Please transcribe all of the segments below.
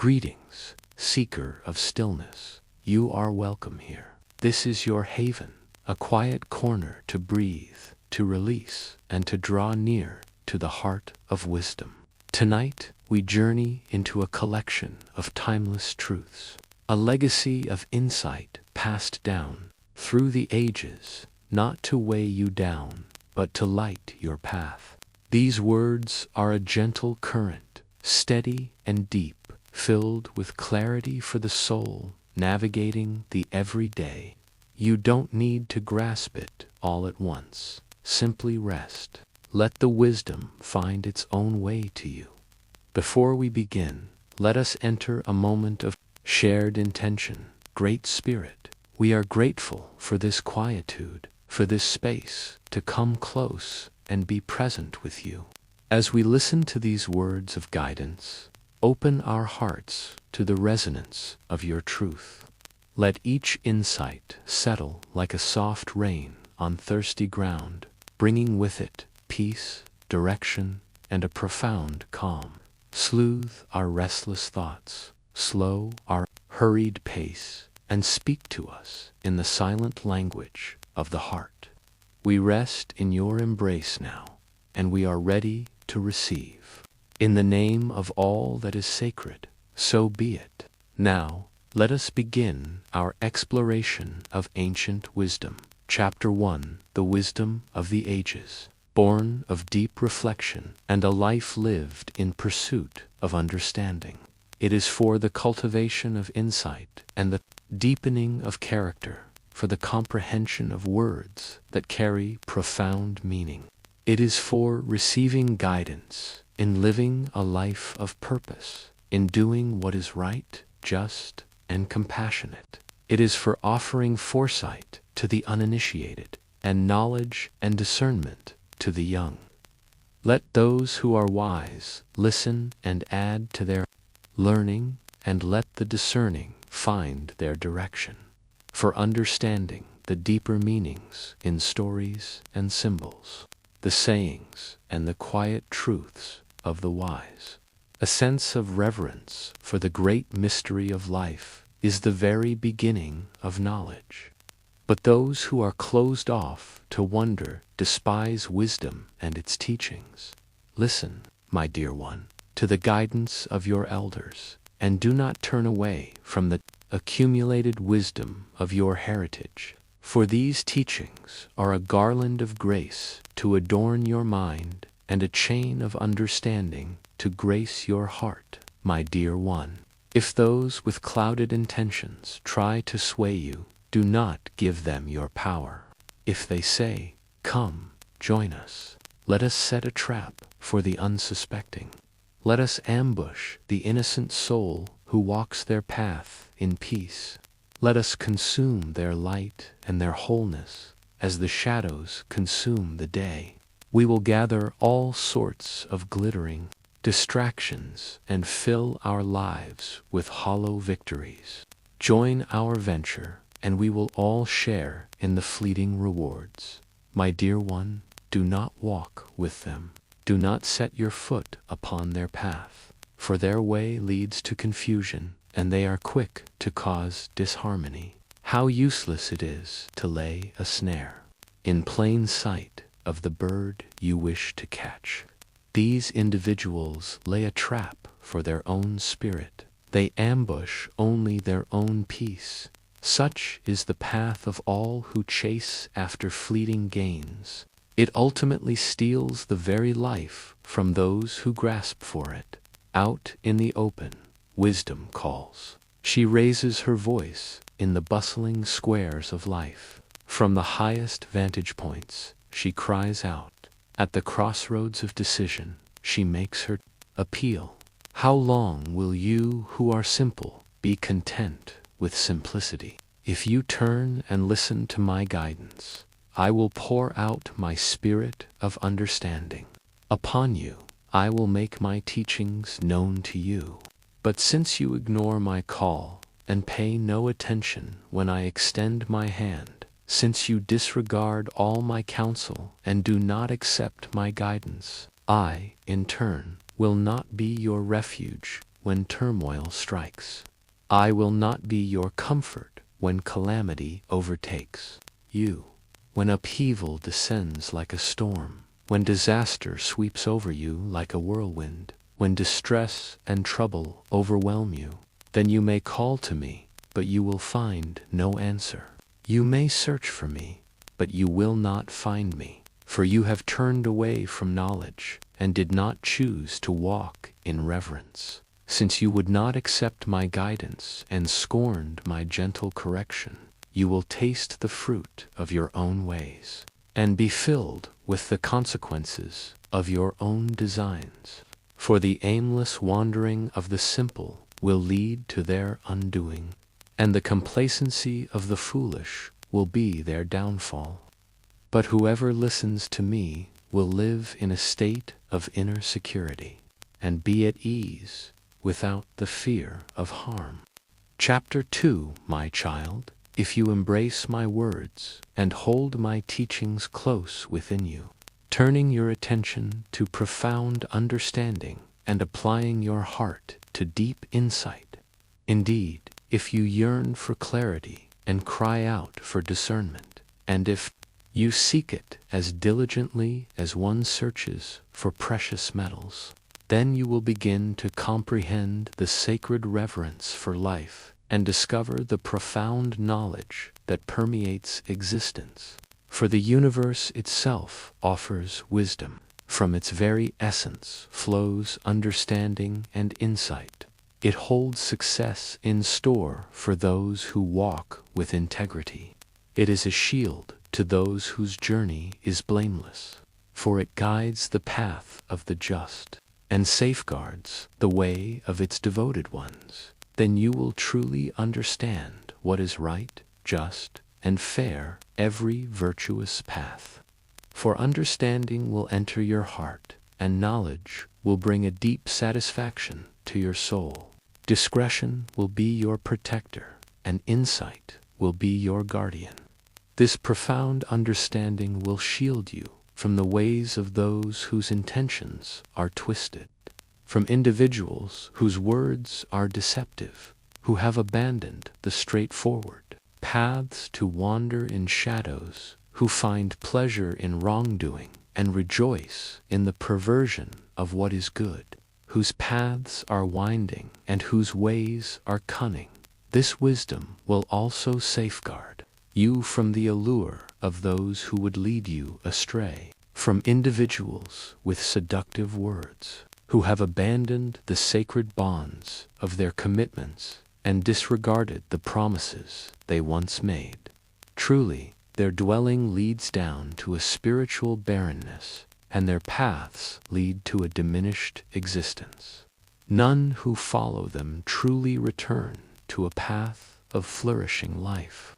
Greetings, seeker of stillness. You are welcome here. This is your haven, a quiet corner to breathe, to release, and to draw near to the heart of wisdom. Tonight, we journey into a collection of timeless truths, a legacy of insight passed down through the ages, not to weigh you down, but to light your path. These words are a gentle current, steady and deep, filled with clarity for the soul, navigating the everyday. You don't need to grasp it all at once. Simply rest. Let the wisdom find its own way to you. Before we begin, let us enter a moment of shared intention. Great Spirit, we are grateful for this quietude, for this space to come close and be present with you. As we listen to these words of guidance, open our hearts to the resonance of your truth. Let each insight settle like a soft rain on thirsty ground, bringing with it peace, direction, and a profound calm. Soothe our restless thoughts, slow our hurried pace, and speak to us in the silent language of the heart. We rest in your embrace now, and we are ready to receive. In the name of all that is sacred, so be it. Now, let us begin our exploration of ancient wisdom. Chapter 1: The Wisdom of the Ages. Born of deep reflection and a life lived in pursuit of understanding. It is for the cultivation of insight and the deepening of character, for the comprehension of words that carry profound meaning. It is for receiving guidance in living a life of purpose, in doing what is right, just, and compassionate. It is for offering foresight to the uninitiated, and knowledge and discernment to the young. Let those who are wise listen and add to their learning, and let the discerning find their direction. For understanding the deeper meanings in stories and symbols, the sayings and the quiet truths of the wise. A sense of reverence for the great mystery of life is the very beginning of knowledge. But those who are closed off to wonder despise wisdom and its teachings. Listen, my dear one, to the guidance of your elders, and do not turn away from the accumulated wisdom of your heritage. For these teachings are a garland of grace to adorn your mind and a chain of understanding to grace your heart, my dear one. If those with clouded intentions try to sway you, do not give them your power. If they say, "Come, join us," let us set a trap for the unsuspecting. Let us ambush the innocent soul who walks their path in peace. Let us consume their light and their wholeness as the shadows consume the day. We will gather all sorts of glittering distractions and fill our lives with hollow victories. Join our venture, and we will all share in the fleeting rewards. My dear one, do not walk with them. Do not set your foot upon their path, for their way leads to confusion, and they are quick to cause disharmony. How useless it is to lay a snare in plain sight of the bird you wish to catch. These individuals lay a trap for their own spirit. They ambush only their own peace. Such is the path of all who chase after fleeting gains. It ultimately steals the very life from those who grasp for it. Out in the open, wisdom calls. She raises her voice in the bustling squares of life. From the highest vantage points, she cries out. At the crossroads of decision, she makes her appeal. How long will you who are simple be content with simplicity? If you turn and listen to my guidance, I will pour out my spirit of understanding. Upon you, I will make my teachings known to you. But since you ignore my call and pay no attention when I extend my hand, since you disregard all my counsel and do not accept my guidance, I, in turn, will not be your refuge when turmoil strikes. I will not be your comfort when calamity overtakes you, when upheaval descends like a storm, when disaster sweeps over you like a whirlwind, when distress and trouble overwhelm you. Then you may call to me, but you will find no answer. You may search for me, but you will not find me, for you have turned away from knowledge and did not choose to walk in reverence. Since you would not accept my guidance and scorned my gentle correction, you will taste the fruit of your own ways and be filled with the consequences of your own designs. For the aimless wandering of the simple will lead to their undoing, and the complacency of the foolish will be their downfall. But whoever listens to me will live in a state of inner security and be at ease without the fear of harm. Chapter 2, my child, if you embrace my words and hold my teachings close within you, turning your attention to profound understanding and applying your heart to deep insight. Indeed, if you yearn for clarity and cry out for discernment, and if you seek it as diligently as one searches for precious metals, then you will begin to comprehend the sacred reverence for life and discover the profound knowledge that permeates existence. For the universe itself offers wisdom. From its very essence flows understanding and insight. It holds success in store for those who walk with integrity. It is a shield to those whose journey is blameless, for it guides the path of the just and safeguards the way of its devoted ones. Then you will truly understand what is right, just, and fair, every virtuous path. For understanding will enter your heart, and knowledge will bring a deep satisfaction to your soul. Discretion will be your protector, and insight will be your guardian. This profound understanding will shield you from the ways of those whose intentions are twisted, from individuals whose words are deceptive, who have abandoned the straightforward paths to wander in shadows, who find pleasure in wrongdoing and rejoice in the perversion of what is good, whose paths are winding and whose ways are cunning. This wisdom will also safeguard you from the allure of those who would lead you astray, from individuals with seductive words, who have abandoned the sacred bonds of their commitments and disregarded the promises they once made. Truly, their dwelling leads down to a spiritual barrenness, and their paths lead to a diminished existence. None who follow them truly return to a path of flourishing life.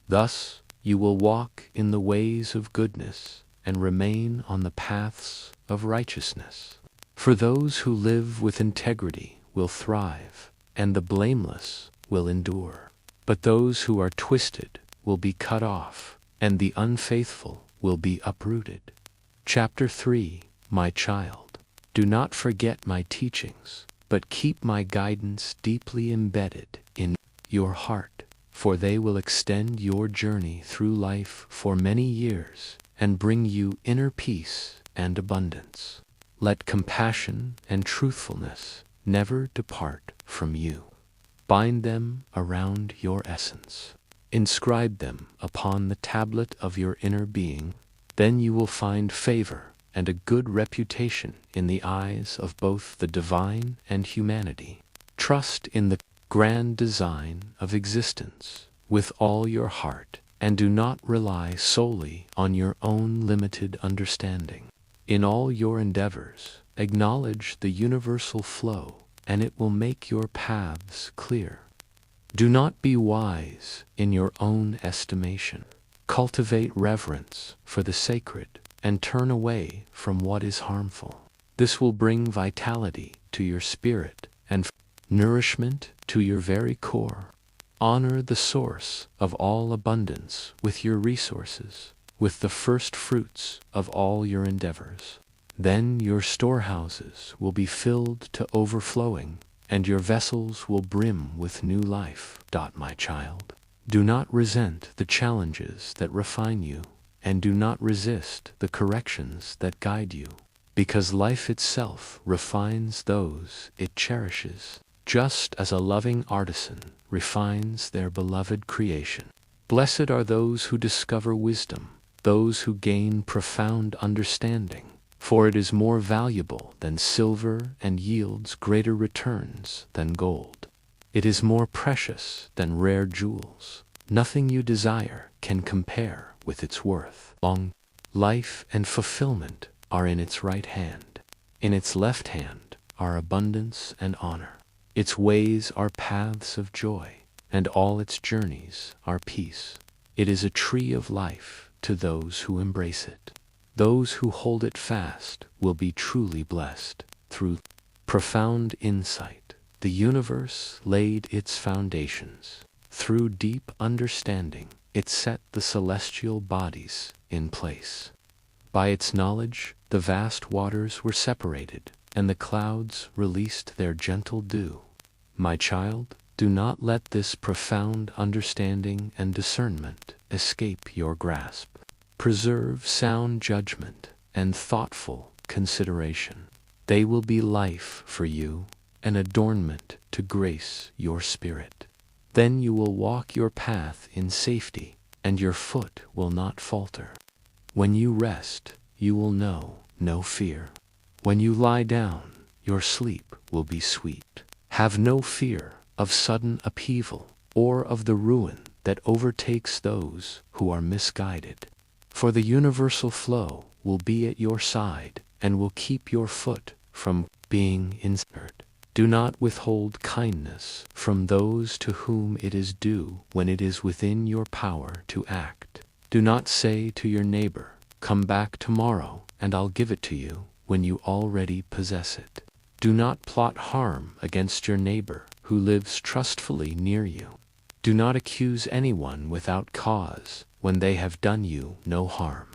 Thus, you will walk in the ways of goodness and remain on the paths of righteousness. For those who live with integrity will thrive, and the blameless will endure. But those who are twisted will be cut off, and the unfaithful will be uprooted. Chapter 3, my child, do not forget my teachings, but keep my guidance deeply embedded in your heart, for they will extend your journey through life for many years and bring you inner peace and abundance. Let compassion and truthfulness never depart from you. Bind them around your essence. Inscribe them upon the tablet of your inner being. Then you will find favor and a good reputation in the eyes of both the divine and humanity. Trust in the grand design of existence with all your heart, and do not rely solely on your own limited understanding. In all your endeavors, acknowledge the universal flow, and it will make your paths clear. Do not be wise in your own estimation. Cultivate reverence for the sacred and turn away from what is harmful. This will bring vitality to your spirit and nourishment to your very core. Honor the source of all abundance with your resources, with the first fruits of all your endeavors. Then your storehouses will be filled to overflowing, and your vessels will brim with new life. My child, do not resent the challenges that refine you, and do not resist the corrections that guide you, because life itself refines those it cherishes, just as a loving artisan refines their beloved creation. Blessed are those who discover wisdom, those who gain profound understanding, for it is more valuable than silver and yields greater returns than gold. It is more precious than rare jewels. Nothing you desire can compare with its worth. Long life and fulfillment are in its right hand. In its left hand are abundance and honor. Its ways are paths of joy, and all its journeys are peace. It is a tree of life to those who embrace it. Those who hold it fast will be truly blessed. Through profound insight, the universe laid its foundations. Through deep understanding, it set the celestial bodies in place. By its knowledge, the vast waters were separated, and the clouds released their gentle dew. My child, do not let this profound understanding and discernment escape your grasp. Preserve sound judgment and thoughtful consideration. They will be life for you, an adornment to grace your spirit. Then you will walk your path in safety, and your foot will not falter. When you rest, you will know no fear. When you lie down, your sleep will be sweet. Have no fear of sudden upheaval or of the ruin that overtakes those who are misguided. For the universal flow will be at your side and will keep your foot from being ensnared. Do not withhold kindness from those to whom it is due when it is within your power to act. Do not say to your neighbor, "Come back tomorrow and I'll give it to you," when you already possess it. Do not plot harm against your neighbor who lives trustfully near you. Do not accuse anyone without cause when they have done you no harm.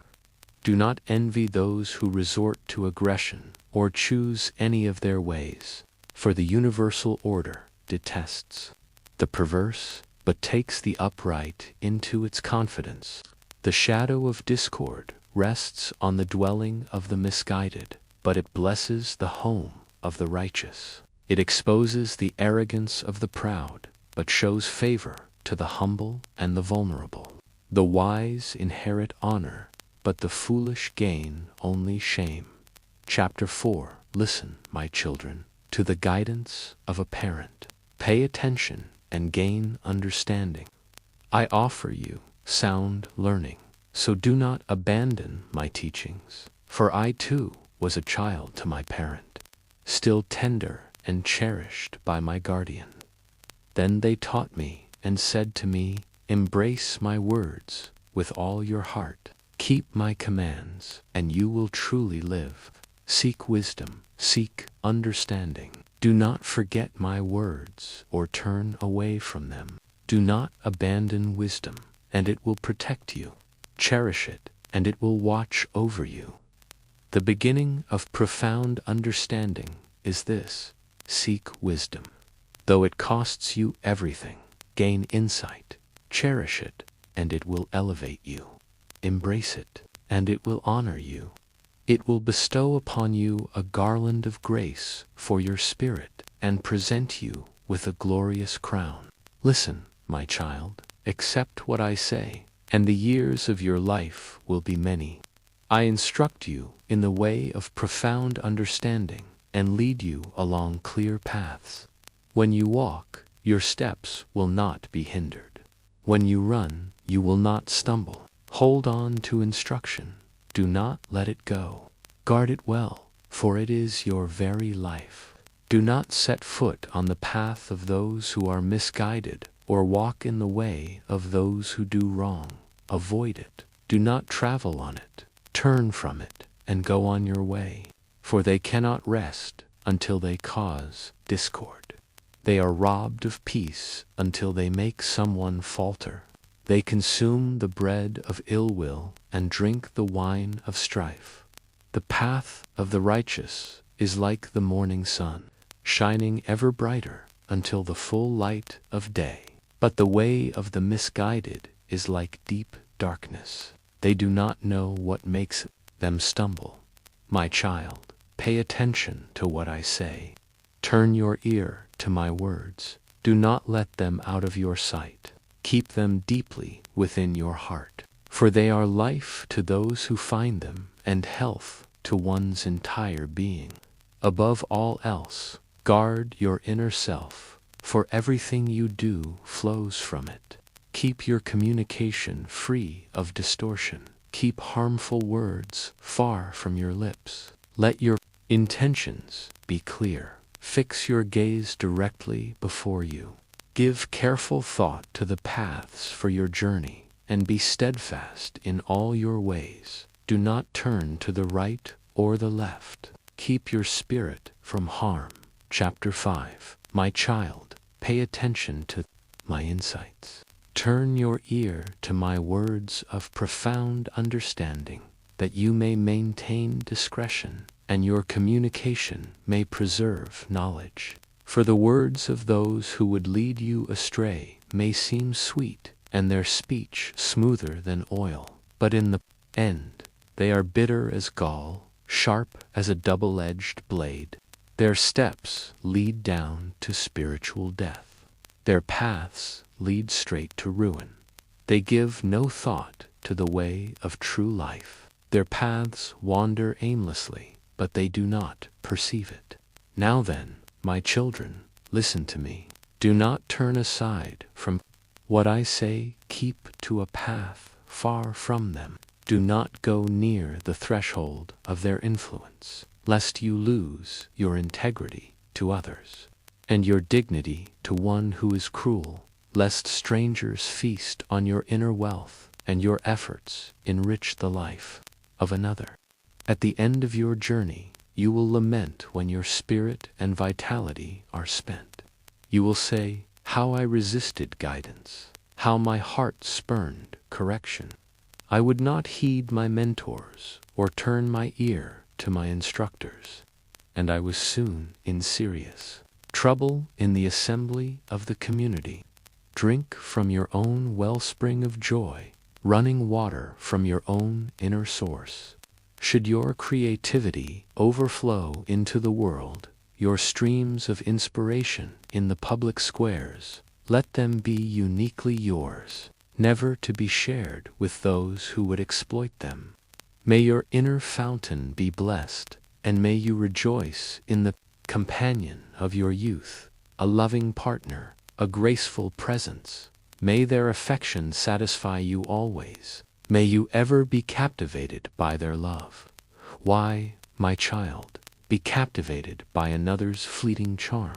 Do not envy those who resort to aggression or choose any of their ways, for the universal order detests the perverse, but takes the upright into its confidence. The shadow of discord rests on the dwelling of the misguided, but it blesses the home of the righteous. It exposes the arrogance of the proud, but shows favor to the humble and the vulnerable. The wise inherit honor, but the foolish gain only shame. Chapter 4. Listen, my children, to the guidance of a parent. Pay attention and gain understanding. I offer you sound learning, so do not abandon my teachings. For I too was a child to my parent, still tender and cherished by my guardian. Then they taught me and said to me, "Embrace my words with all your heart. Keep my commands, and you will truly live. Seek wisdom, seek understanding. Do not forget my words or turn away from them. Do not abandon wisdom, and it will protect you. Cherish it, and it will watch over you." The beginning of profound understanding is this: seek wisdom. Though it costs you everything, gain insight. Cherish it, and it will elevate you. Embrace it, and it will honor you. It will bestow upon you a garland of grace for your spirit and present you with a glorious crown. Listen, my child, accept what I say, and the years of your life will be many. I instruct you in the way of profound understanding and lead you along clear paths. When you walk, your steps will not be hindered. When you run, you will not stumble. Hold on to instruction. Do not let it go. Guard it well, for it is your very life. Do not set foot on the path of those who are misguided, or walk in the way of those who do wrong. Avoid it. Do not travel on it. Turn from it, and go on your way, for they cannot rest until they cause discord. They are robbed of peace until they make someone falter. They consume the bread of ill will and drink the wine of strife. The path of the righteous is like the morning sun. shining ever brighter until the full light of day. But the way of the misguided is like deep darkness. They do not know what makes them stumble. My child, pay attention to what I say. Turn your ear to my words. Do not let them out of your sight. Keep them deeply within your heart, for they are life to those who find them and health to one's entire being. Above all else, guard your inner self, for everything you do flows from it. Keep your communication free of distortion. Keep harmful words far from your lips. Let your intentions be clear. Fix your gaze directly before you. Give careful thought to the paths for your journey, and be steadfast in all your ways. Do not turn to the right or the left. Keep your spirit from harm. Chapter 5. My child, pay attention to my insights. Turn your ear to my words of profound understanding, that you may maintain discretion, and your communication may preserve knowledge. For the words of those who would lead you astray may seem sweet, and their speech smoother than oil, but in the end they are bitter as gall, sharp as a double-edged blade. Their steps lead down to spiritual death. Their paths lead straight to ruin. They give no thought to the way of true life. Their paths wander aimlessly, but they do not perceive it. Now then, my children, listen to me. Do not turn aside from what I say. Keep to a path far from them. Do not go near the threshold of their influence, lest you lose your integrity to others, and your dignity to one who is cruel, lest strangers feast on your inner wealth, and your efforts enrich the life of another. At the end of your journey, you will lament when your spirit and vitality are spent. You will say, "How I resisted guidance, how my heart spurned correction. I would not heed my mentors or turn my ear to my instructors, and I was soon in serious trouble in the assembly of the community." Drink from your own wellspring of joy, running water from your own inner source. Should your creativity overflow into the world, your streams of inspiration in the public squares, let them be uniquely yours, never to be shared with those who would exploit them. May your inner fountain be blessed, and may you rejoice in the companion of your youth, a loving partner, a graceful presence. May their affection satisfy you always. May you ever be captivated by their love. Why, my child, be captivated by another's fleeting charm?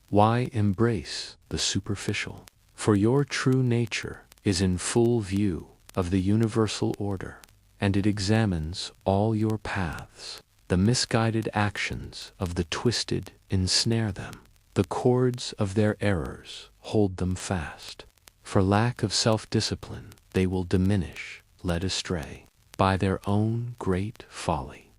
Why embrace the superficial? For your true nature is in full view of the universal order, and it examines all your paths. The misguided actions of the twisted ensnare them. The cords of their errors hold them fast. For lack of self-discipline, they will diminish, led astray by their own great folly.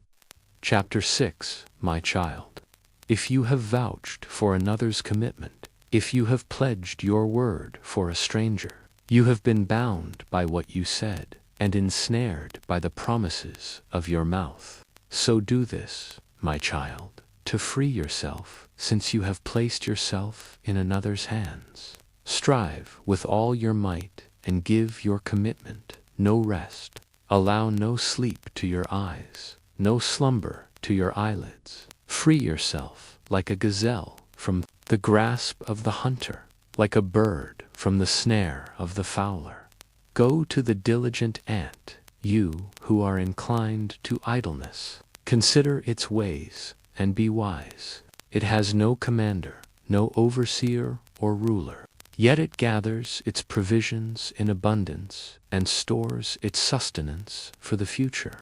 Chapter 6. My child, if you have vouched for another's commitment, if you have pledged your word for a stranger, you have been bound by what you said, and ensnared by the promises of your mouth. So do this, my child, to free yourself, since you have placed yourself in another's hands. Strive with all your might, and give your commitment no rest. Allow no sleep to your eyes, no slumber to your eyelids. Free yourself like a gazelle from the grasp of the hunter, like a bird from the snare of the fowler. Go to the diligent ant, you who are inclined to idleness. Consider its ways, and be wise. It has no commander, no overseer or ruler. Yet it gathers its provisions in abundance, and stores its sustenance for the future.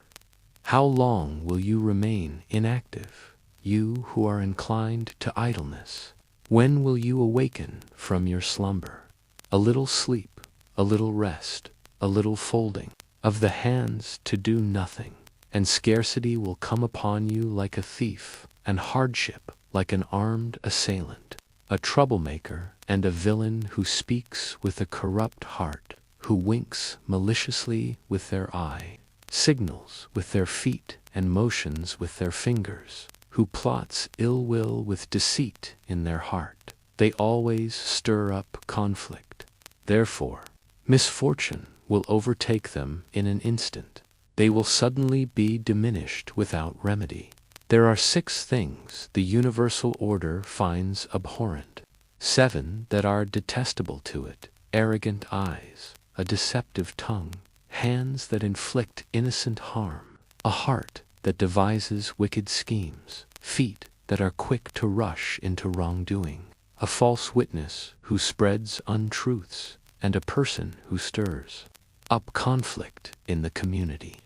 How long will you remain inactive, you who are inclined to idleness? When will you awaken from your slumber? A little sleep, a little rest, a little folding of the hands to do nothing, and scarcity will come upon you like a thief, and hardship like an armed assailant, a troublemaker and a villain who speaks with a corrupt heart, who winks maliciously with their eye, signals with their feet and motions with their fingers, who plots ill will with deceit in their heart. They always stir up conflict. Therefore, misfortune will overtake them in an instant. They will suddenly be diminished without remedy. There are 6 things the universal order finds abhorrent, 7 that are detestable to it: arrogant eyes, a deceptive tongue, hands that inflict innocent harm, a heart that devises wicked schemes, feet that are quick to rush into wrongdoing, a false witness who spreads untruths, and a person who stirs up conflict in the community.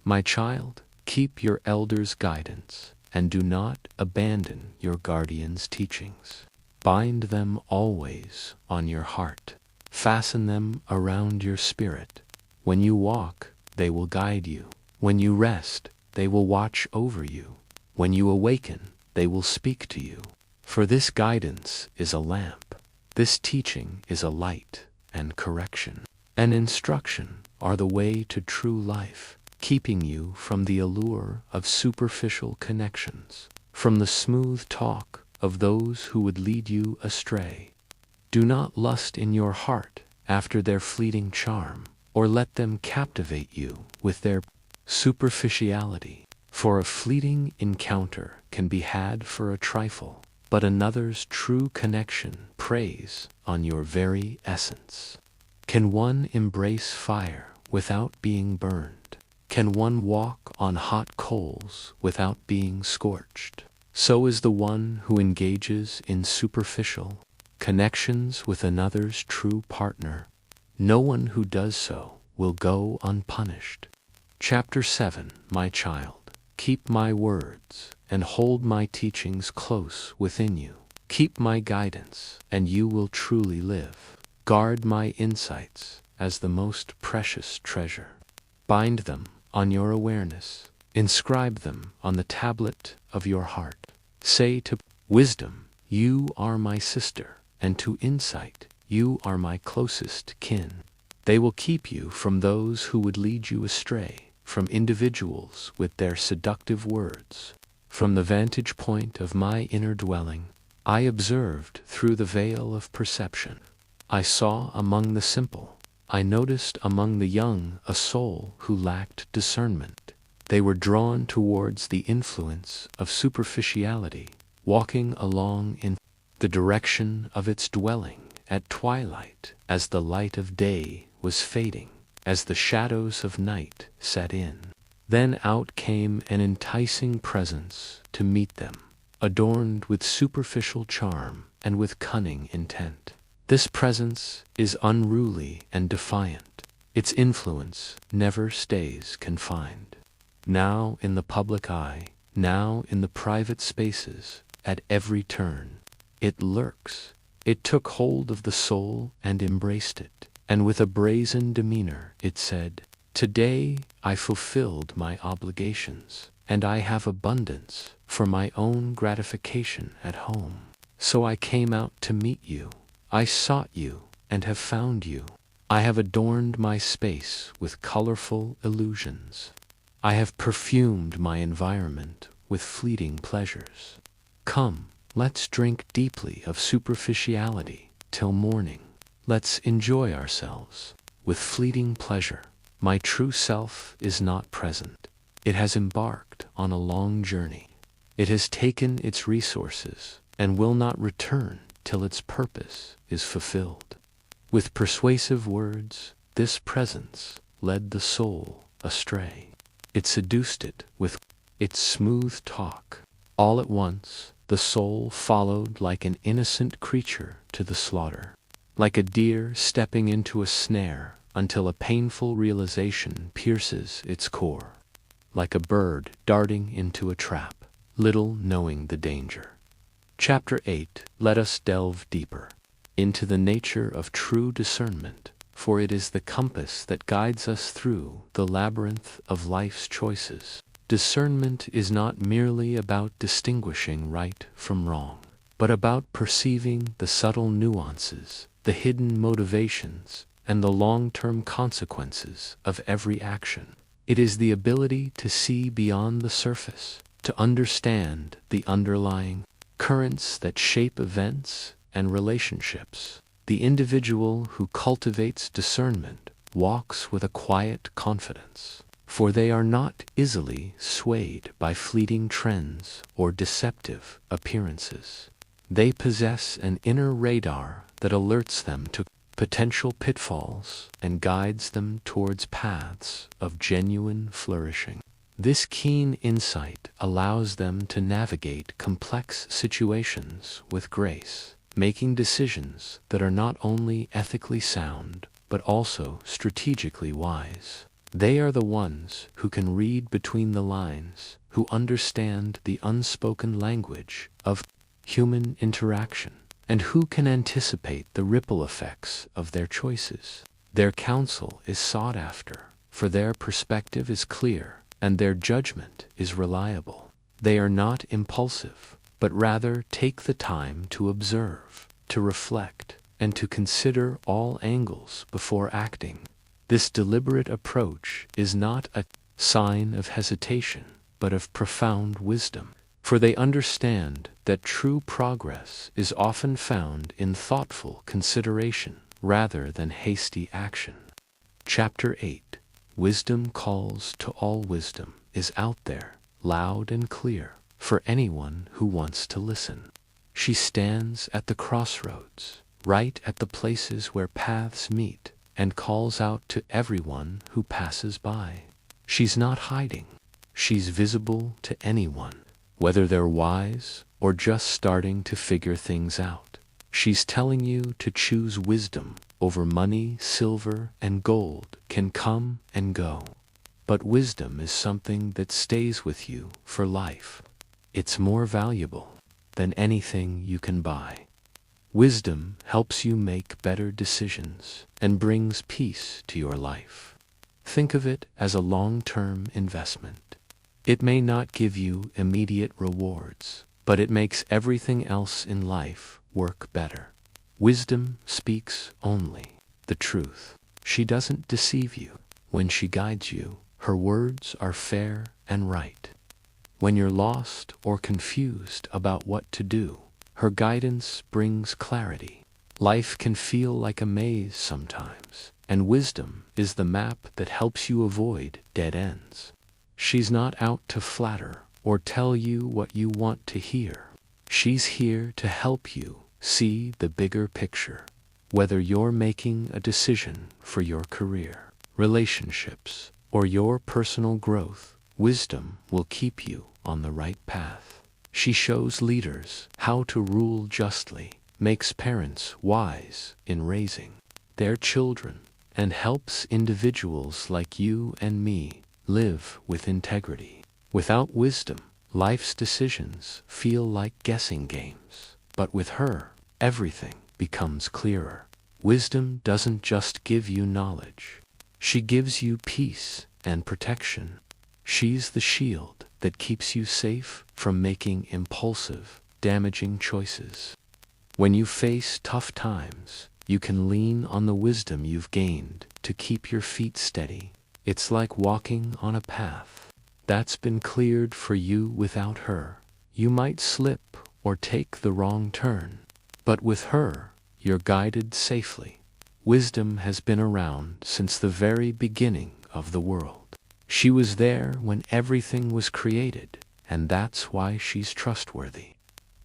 My child, keep your elders' guidance, and do not abandon your guardian's teachings. Bind them always on your heart. Fasten them around your spirit. When you walk, they will guide you. When you rest, they will watch over you. When you awaken, they will speak to you. For this guidance is a lamp. This teaching is a light, and correction and instruction are the way to true life, keeping you from the allure of superficial connections, from the smooth talk of those who would lead you astray. Do not lust in your heart after their fleeting charm, or let them captivate you with their superficiality. For a fleeting encounter can be had for a trifle, but another's true connection preys on your very essence. Can one embrace fire without being burned? Can one walk on hot coals without being scorched? So is the one who engages in superficial connections with another's true partner. No one who does so will go unpunished. Chapter 7. My child, keep my words and hold my teachings close within you. Keep my guidance, and you will truly live. Guard my insights as the most precious treasure. Bind them on your awareness. Inscribe them on the tablet of your heart. Say to wisdom, you are my sister, and to insight, you are my closest kin. They will keep you from those who would lead you astray, from individuals with their seductive words. From the vantage point of my inner dwelling, I observed through the veil of perception. I saw among the simple. I noticed among the young a soul who lacked discernment. They were drawn towards the influence of superficiality, walking along in the direction of its dwelling at twilight, as the light of day was fading, as the shadows of night set in. Then out came an enticing presence to meet them, adorned with superficial charm and with cunning intent. This presence is unruly and defiant. Its influence never stays confined. Now in the public eye, now in the private spaces, at every turn, it lurks. It took hold of the soul and embraced it, and with a brazen demeanor it said, "Today I fulfilled my obligations, and I have abundance for my own gratification at home. So I came out to meet you. I sought you and have found you. I have adorned my space with colorful illusions. I have perfumed my environment with fleeting pleasures. Come, let's drink deeply of superficiality till morning. Let's enjoy ourselves with fleeting pleasure. My true self is not present. It has embarked on a long journey. It has taken its resources and will not return till its purpose is fulfilled." With persuasive words, this presence led the soul astray. It seduced it with its smooth talk. All at once, the soul followed like an innocent creature to the slaughter, like a deer stepping into a snare until a painful realization pierces its core, like a bird darting into a trap, little knowing the danger. Chapter 8. Let us delve deeper into the nature of true discernment, for it is the compass that guides us through the labyrinth of life's choices. Discernment is not merely about distinguishing right from wrong, but about perceiving the subtle nuances, the hidden motivations, and the long-term consequences of every action. It is the ability to see beyond the surface, to understand the underlying currents that shape events and relationships. The individual who cultivates discernment walks with a quiet confidence, for they are not easily swayed by fleeting trends or deceptive appearances. They possess an inner radar that alerts them to potential pitfalls and guides them towards paths of genuine flourishing. This keen insight allows them to navigate complex situations with grace, making decisions that are not only ethically sound, but also strategically wise. They are the ones who can read between the lines, who understand the unspoken language of human interaction, and who can anticipate the ripple effects of their choices. Their counsel is sought after, for their perspective is clear, and their judgment is reliable. They are not impulsive, but rather take the time to observe, to reflect, and to consider all angles before acting. This deliberate approach is not a sign of hesitation, but of profound wisdom, for they understand that true progress is often found in thoughtful consideration rather than hasty action. Chapter 8. Wisdom calls to all. Wisdom is out there, loud and clear, for anyone who wants to listen. She stands at the crossroads, right at the places where paths meet, and calls out to everyone who passes by. She's not hiding. She's visible to anyone, whether they're wise or just starting to figure things out. She's telling you to choose wisdom over money. Silver and gold can come and go, but wisdom is something that stays with you for life. It's more valuable than anything you can buy. Wisdom helps you make better decisions and brings peace to your life. Think of it as a long-term investment. It may not give you immediate rewards, but it makes everything else in life work better. Wisdom speaks only the truth. She doesn't deceive you. When she guides you, her words are fair and right. When you're lost or confused about what to do, her guidance brings clarity. Life can feel like a maze sometimes, and wisdom is the map that helps you avoid dead ends. She's not out to flatter or tell you what you want to hear. She's here to help you see the bigger picture. Whether you're making a decision for your career, relationships, or your personal growth, wisdom will keep you on the right path. She shows leaders how to rule justly, makes parents wise in raising their children, and helps individuals like you and me live with integrity. Without wisdom, life's decisions feel like guessing games, but with her, everything becomes clearer. Wisdom doesn't just give you knowledge. She gives you peace and protection. She's the shield that keeps you safe from making impulsive, damaging choices. When you face tough times, you can lean on the wisdom you've gained to keep your feet steady. It's like walking on a path that's been cleared for you. Without her, you might slip or take the wrong turn, but with her, you're guided safely. Wisdom has been around since the very beginning of the world. She was there when everything was created, and that's why she's trustworthy.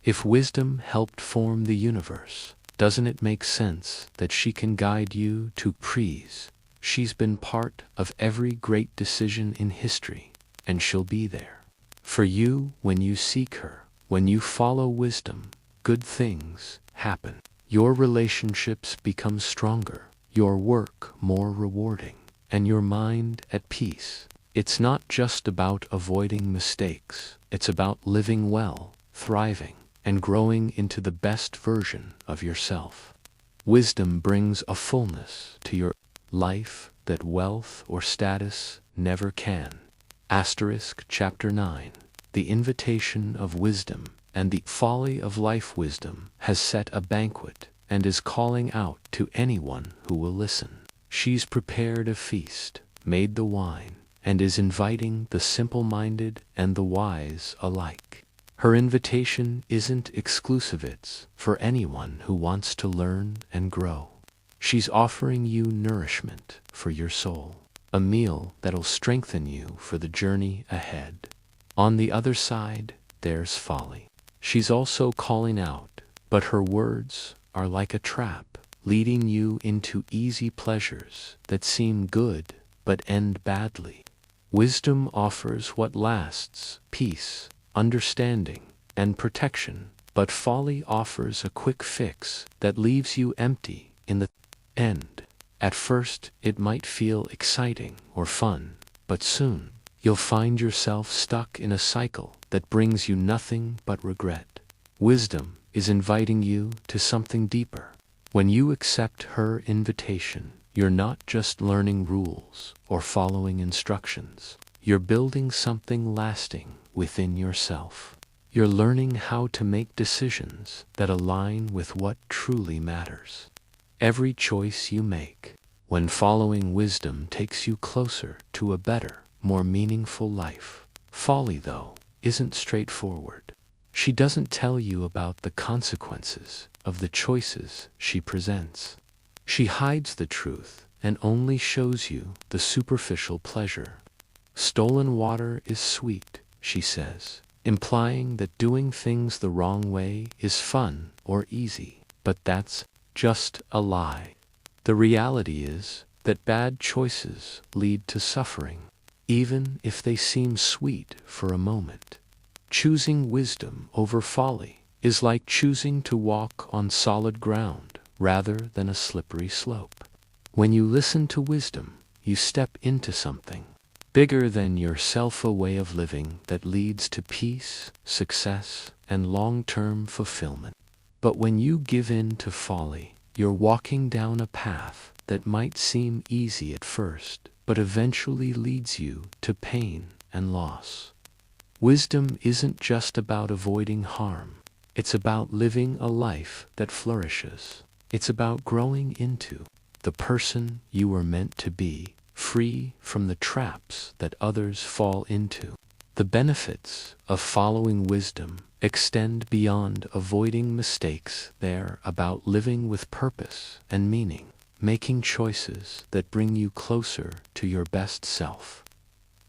If wisdom helped form the universe, doesn't it make sense that she can guide you to praise? She's been part of every great decision in history, and she'll be there for you when you seek her. When you follow wisdom, good things happen. Your relationships become stronger, your work more rewarding, and your mind at peace. It's not just about avoiding mistakes. It's about living well, thriving, and growing into the best version of yourself. Wisdom brings a fullness to your life that wealth or status never can. Chapter 9. The invitation of wisdom and the folly of life. Wisdom has set a banquet and is calling out to anyone who will listen. She's prepared a feast, made the wine, and is inviting the simple-minded and the wise alike. Her invitation isn't exclusive, it's for anyone who wants to learn and grow. She's offering you nourishment for your soul, a meal that'll strengthen you for the journey ahead. On the other side, there's folly. She's also calling out, but her words are like a trap, leading you into easy pleasures that seem good but end badly. Wisdom offers what lasts: peace, understanding, and protection, but folly offers a quick fix that leaves you empty in the end. At first, it might feel exciting or fun, but soon, you'll find yourself stuck in a cycle that brings you nothing but regret. Wisdom is inviting you to something deeper. When you accept her invitation, you're not just learning rules or following instructions. You're building something lasting within yourself. You're learning how to make decisions that align with what truly matters. Every choice you make, when following wisdom, takes you closer to a better, more meaningful life. Folly, though, isn't straightforward. She doesn't tell you about the consequences of the choices she presents. She hides the truth and only shows you the superficial pleasure. Stolen water is sweet, she says, implying that doing things the wrong way is fun or easy. But that's just a lie. The reality is that bad choices lead to suffering, even if they seem sweet for a moment. Choosing wisdom over folly is like choosing to walk on solid ground rather than a slippery slope. When you listen to wisdom, you step into something bigger than yourself, a way of living that leads to peace, success, and long-term fulfillment. But when you give in to folly, you're walking down a path that might seem easy at first, but eventually leads you to pain and loss. Wisdom isn't just about avoiding harm. It's about living a life that flourishes. It's about growing into the person you were meant to be, free from the traps that others fall into. The benefits of following wisdom extend beyond avoiding mistakes. They're about living with purpose and meaning, making choices that bring you closer to your best self.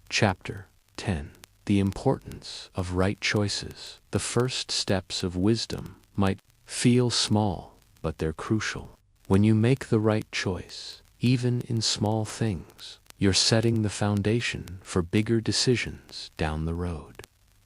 Chapter 10. The importance of right choices. The first steps of wisdom might feel small, but they're crucial. When you make the right choice, even in small things, you're setting the foundation for bigger decisions down the road.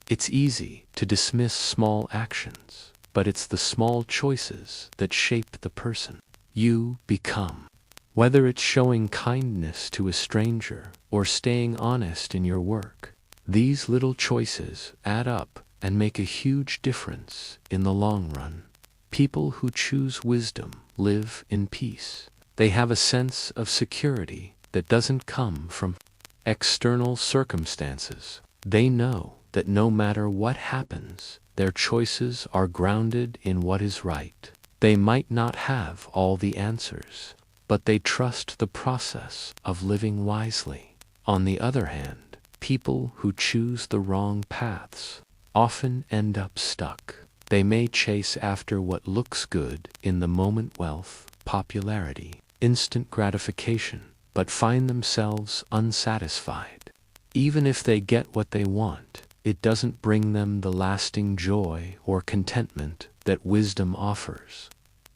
It's easy to dismiss small actions, but it's the small choices that shape the person you become. Whether it's showing kindness to a stranger or staying honest in your work, these little choices add up and make a huge difference in the long run. People who choose wisdom live in peace. They have a sense of security that doesn't come from external circumstances. They know that no matter what happens, their choices are grounded in what is right. They might not have all the answers, but they trust the process of living wisely. On the other hand, people who choose the wrong paths often end up stuck. They may chase after what looks good in the moment: wealth, popularity, instant gratification, but find themselves unsatisfied. Even if they get what they want, it doesn't bring them the lasting joy or contentment that wisdom offers.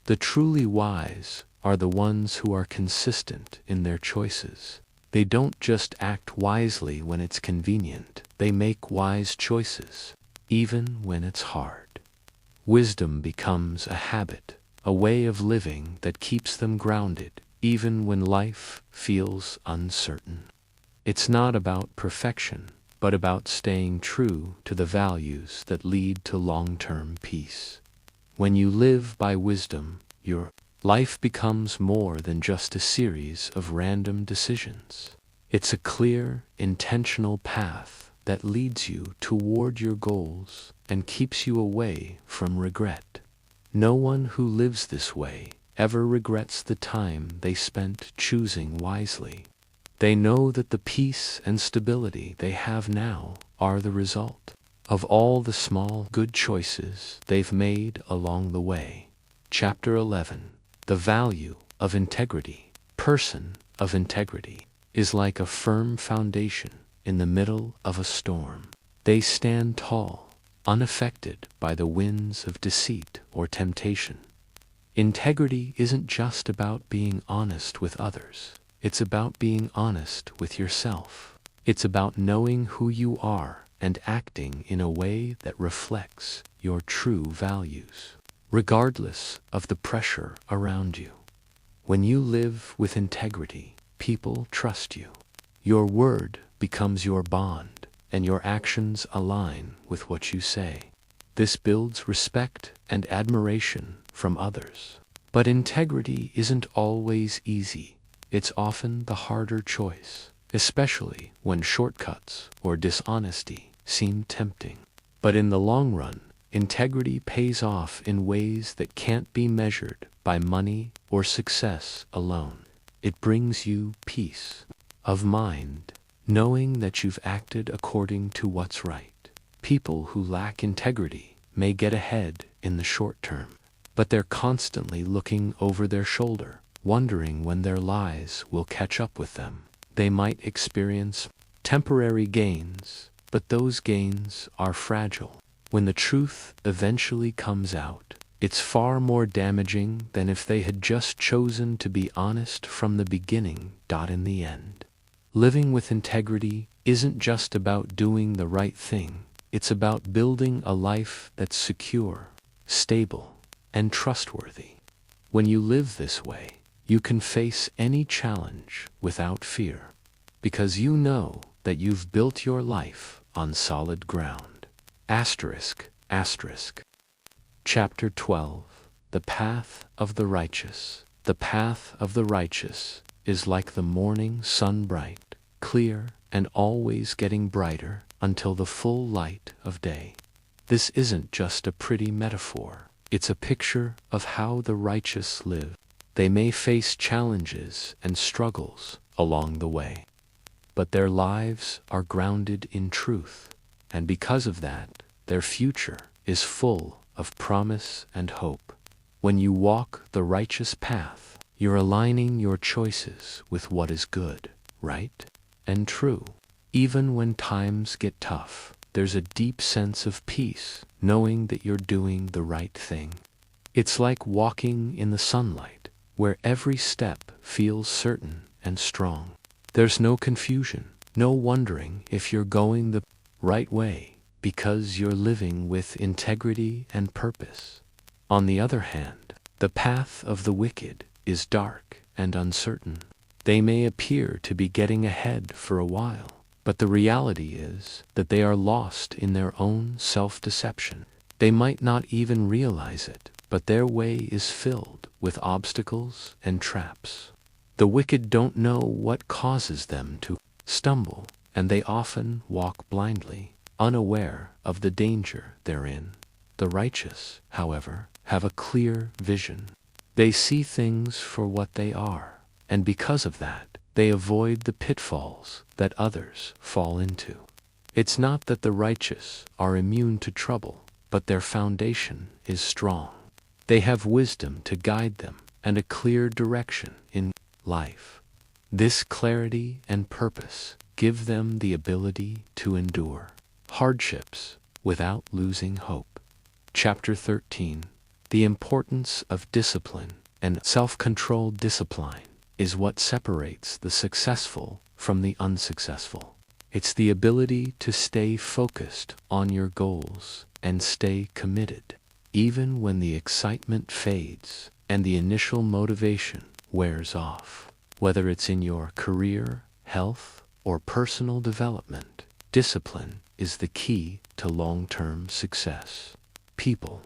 The truly wise are the ones who are consistent in their choices. They don't just act wisely when it's convenient. They make wise choices, even when it's hard. Wisdom becomes a habit, a way of living that keeps them grounded, even when life feels uncertain. It's not about perfection, but about staying true to the values that lead to long-term peace. When you live by wisdom, your life becomes more than just a series of random decisions. It's a clear, intentional path that leads you toward your goals and keeps you away from regret. No one who lives this way ever regrets the time they spent choosing wisely. They know that the peace and stability they have now are the result of all the small good choices they've made along the way. Chapter 11. The value of integrity. Person of integrity is like a firm foundation in the middle of a storm. They stand tall, unaffected by the winds of deceit or temptation. Integrity isn't just about being honest with others. It's about being honest with yourself. It's about knowing who you are and acting in a way that reflects your true values, regardless of the pressure around you. When you live with integrity, people trust you. Your word becomes your bond, and your actions align with what you say. This builds respect and admiration from others. But integrity isn't always easy. It's often the harder choice, especially when shortcuts or dishonesty seem tempting. But in the long run, integrity pays off in ways that can't be measured by money or success alone. It brings you peace of mind, knowing that you've acted according to what's right. People who lack integrity may get ahead in the short term, but they're constantly looking over their shoulder, wondering when their lies will catch up with them. They might experience temporary gains, but those gains are fragile. When the truth eventually comes out, it's far more damaging than if they had just chosen to be honest from the beginning. In the end, living with integrity isn't just about doing the right thing. It's about building a life that's secure, stable, and trustworthy. When you live this way, you can face any challenge without fear, because you know that you've built your life on solid ground. Asterisk. Chapter 12. The path of the righteous. The path of the righteous is like the morning sun, bright, clear, and always getting brighter until the full light of day. This isn't just a pretty metaphor. It's a picture of how the righteous live. They may face challenges and struggles along the way, but their lives are grounded in truth, and because of that, their future is full of promise and hope. When you walk the righteous path, you're aligning your choices with what is good, right, and true. Even when times get tough, there's a deep sense of peace, knowing that you're doing the right thing. It's like walking in the sunlight, where every step feels certain and strong. There's no confusion, no wondering if you're going the right way, because you're living with integrity and purpose. On the other hand, the path of the wicked is dark and uncertain. They may appear to be getting ahead for a while, but the reality is that they are lost in their own self-deception. They might not even realize it, but their way is filled with obstacles and traps. The wicked don't know what causes them to stumble, and they often walk blindly, unaware of the danger they're in. The righteous, however, have a clear vision. They see things for what they are, and because of that, they avoid the pitfalls that others fall into. It's not that the righteous are immune to trouble, but their foundation is strong. They have wisdom to guide them and a clear direction in life. This clarity and purpose give them the ability to endure hardships without losing hope. Chapter 13. The importance of discipline and self-controlled discipline is what separates the successful from the unsuccessful. It's the ability to stay focused on your goals and stay committed, even when the excitement fades and the initial motivation wears off. Whether it's in your career, health, or personal development, discipline is the key to long-term success. People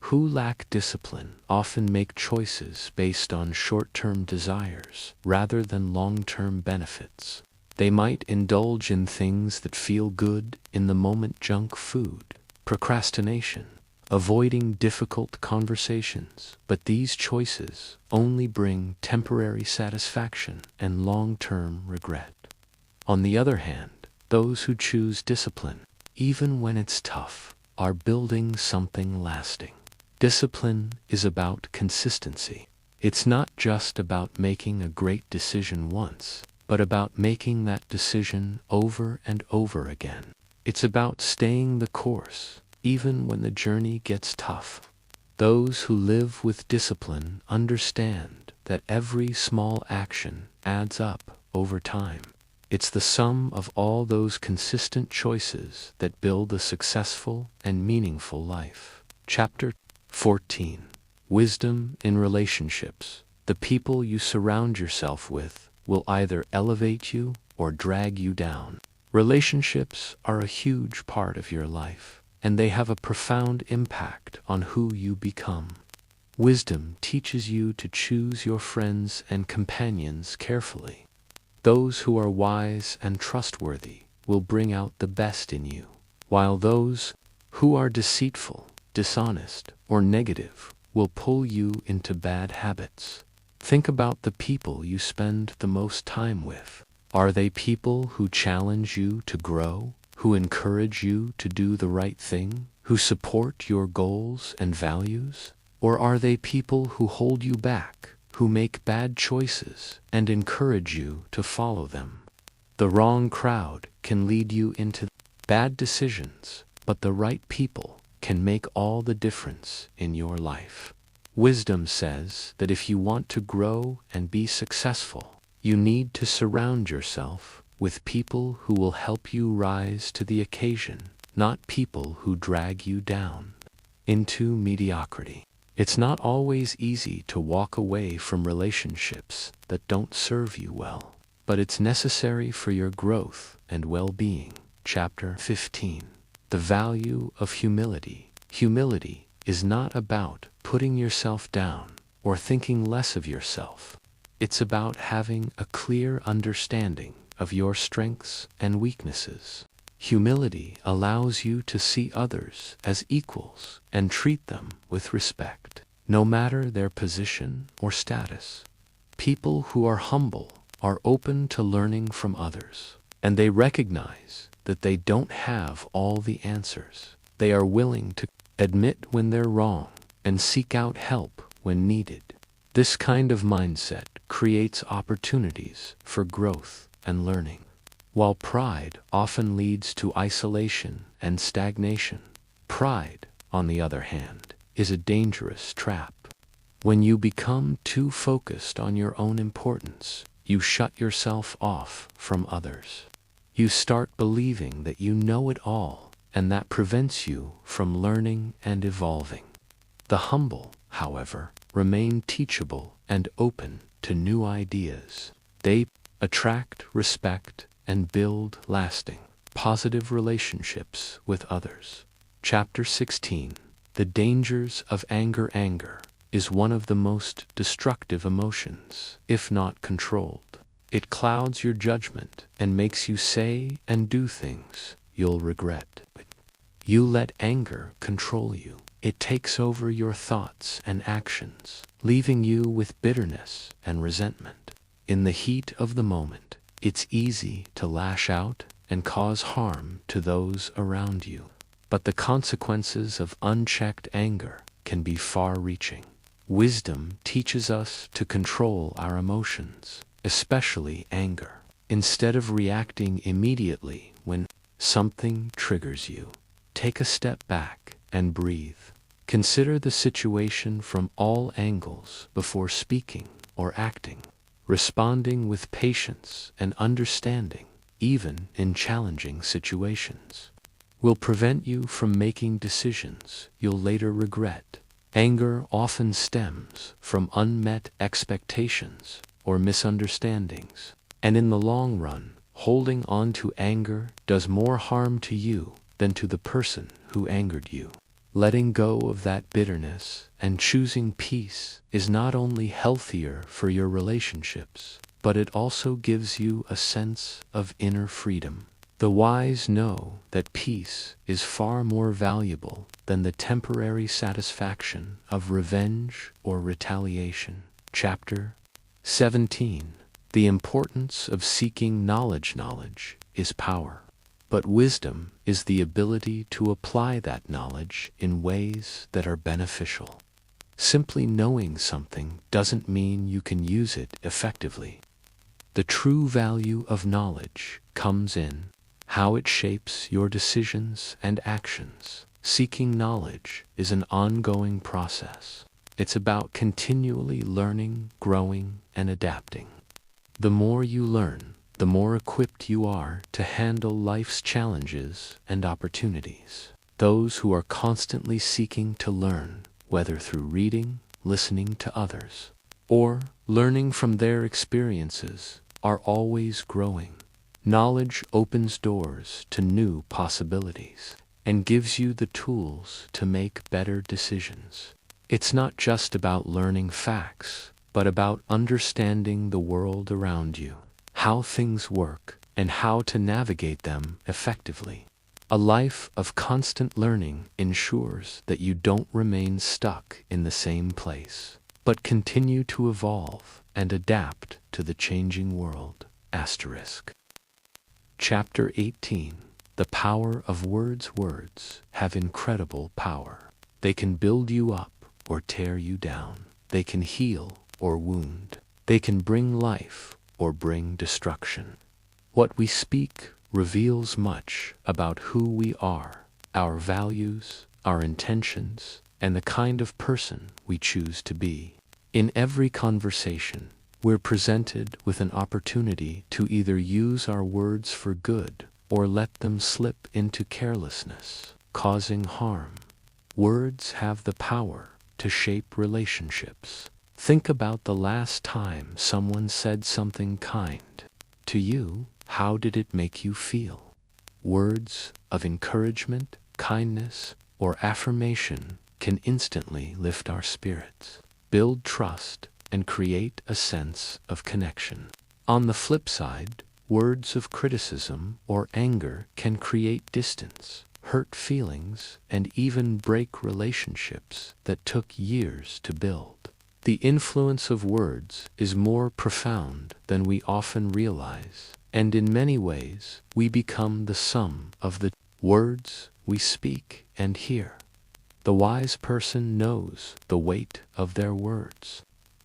who lack discipline often make choices based on short-term desires rather than long-term benefits. They might indulge in things that feel good in the moment: junk food, procrastination, avoiding difficult conversations. But these choices only bring temporary satisfaction and long-term regret. On the other hand, those who choose discipline, even when it's tough, are building something lasting. Discipline is about consistency. It's not just about making a great decision once, but about making that decision over and over again. It's about staying the course, even when the journey gets tough. Those who live with discipline understand that every small action adds up over time. It's the sum of all those consistent choices that build a successful and meaningful life. Chapter 14. Wisdom in relationships. The people you surround yourself with will either elevate you or drag you down. Relationships are a huge part of your life, and they have a profound impact on who you become. Wisdom teaches you to choose your friends and companions carefully. Those who are wise and trustworthy will bring out the best in you, while those who are deceitful, dishonest, or negative will pull you into bad habits. Think about the people you spend the most time with. Are they people who challenge you to grow, who encourage you to do the right thing, who support your goals and values? Or are they people who hold you back, who make bad choices and encourage you to follow them? The wrong crowd can lead you into bad decisions, but the right people can make all the difference in your life. Wisdom says that if you want to grow and be successful, you need to surround yourself with people who will help you rise to the occasion, not people who drag you down into mediocrity. It's not always easy to walk away from relationships that don't serve you well, but it's necessary for your growth and well-being. Chapter 15. The value of humility. Humility is not about putting yourself down or thinking less of yourself. It's about having a clear understanding of your strengths and weaknesses. Humility allows you to see others as equals and treat them with respect, no matter their position or status. People who are humble are open to learning from others, and they recognize that they don't have all the answers. They are willing to admit when they're wrong and seek out help when needed. This kind of mindset creates opportunities for growth and learning, while pride often leads to isolation and stagnation. Pride, on the other hand, is a dangerous trap. When you become too focused on your own importance, you shut yourself off from others. You start believing that you know it all, and that prevents you from learning and evolving. The humble, however, remain teachable and open to new ideas. They attract respect and build lasting, positive relationships with others. Chapter 16. The dangers of anger. Anger is one of the most destructive emotions, if not controlled. It clouds your judgment and makes you say and do things you'll regret. You let anger control you. It takes over your thoughts and actions, leaving you with bitterness and resentment. In the heat of the moment, it's easy to lash out and cause harm to those around you. But the consequences of unchecked anger can be far-reaching. Wisdom teaches us to control our emotions, especially anger. Instead of reacting immediately when something triggers you, take a step back and breathe. Consider the situation from all angles before speaking or acting. Responding with patience and understanding, even in challenging situations, will prevent you from making decisions you'll later regret. Anger often stems from unmet expectations or misunderstandings, and in the long run, holding on to anger does more harm to you than to the person who angered you. Letting go of that bitterness and choosing peace is not only healthier for your relationships, but it also gives you a sense of inner freedom. The wise know that peace is far more valuable than the temporary satisfaction of revenge or retaliation. Chapter 17. The importance of seeking knowledge. Knowledge is power, but wisdom is the ability to apply that knowledge in ways that are beneficial. Simply knowing something doesn't mean you can use it effectively. The true value of knowledge comes in how it shapes your decisions and actions. Seeking knowledge is an ongoing process. It's about continually learning, growing, and adapting. The more you learn, the more equipped you are to handle life's challenges and opportunities. Those who are constantly seeking to learn, whether through reading, listening to others, or learning from their experiences, are always growing. Knowledge opens doors to new possibilities and gives you the tools to make better decisions. It's not just about learning facts, but about understanding the world around you, how things work, and how to navigate them effectively. A life of constant learning ensures that you don't remain stuck in the same place, but continue to evolve and adapt to the changing world. Chapter 18. The power of words. Words have incredible power. They can build you up or tear you down. They can heal or wound. They can bring life or bring destruction. What we speak reveals much about who we are, our values, our intentions, and the kind of person we choose to be. In every conversation, we're presented with an opportunity to either use our words for good or let them slip into carelessness, causing harm. Words have the power to shape relationships. Think about the last time someone said something kind to you. How did it make you feel? Words of encouragement, kindness, or affirmation can instantly lift our spirits, build trust, and create a sense of connection. On the flip side, words of criticism or anger can create distance, hurt feelings, and even break relationships that took years to build. The influence of words is more profound than we often realize, and in many ways, we become the sum of the words we speak and hear. The wise person knows the weight of their words.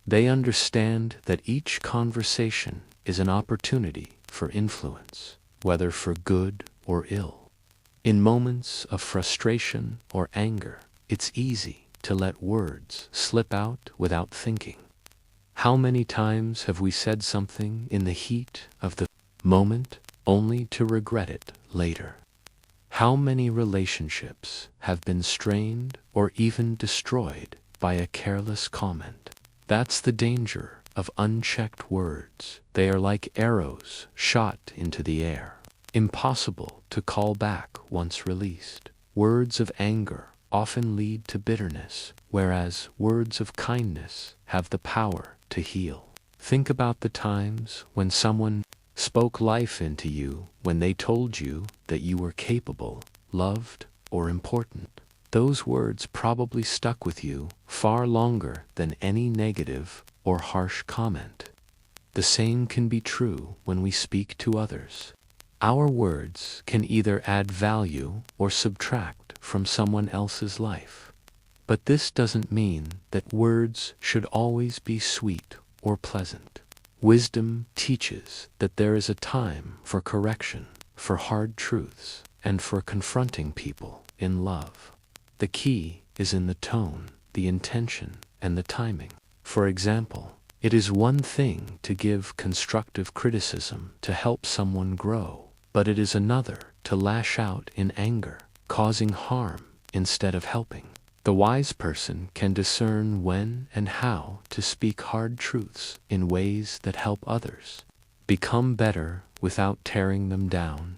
They understand that each conversation is an opportunity for influence, whether for good or ill. In moments of frustration or anger, it's easy to let words slip out without thinking. How many times have we said something in the heat of the moment only to regret it later? How many relationships have been strained or even destroyed by a careless comment? That's the danger of unchecked words. They are like arrows shot into the air, impossible to call back once released. Words of anger often lead to bitterness, whereas words of kindness have the power to heal. Think about the times when someone spoke life into you, when they told you that you were capable, loved, or important. Those words probably stuck with you far longer than any negative or harsh comment. The same can be true when we speak to others. Our words can either add value or subtract from someone else's life. But this doesn't mean that words should always be sweet or pleasant. Wisdom teaches that there is a time for correction, for hard truths, and for confronting people in love. The key is in the tone, the intention, and the timing. For example, it is one thing to give constructive criticism to help someone grow, but it is another to lash out in anger, causing harm instead of helping. The wise person can discern when and how to speak hard truths in ways that help others become better without tearing them down.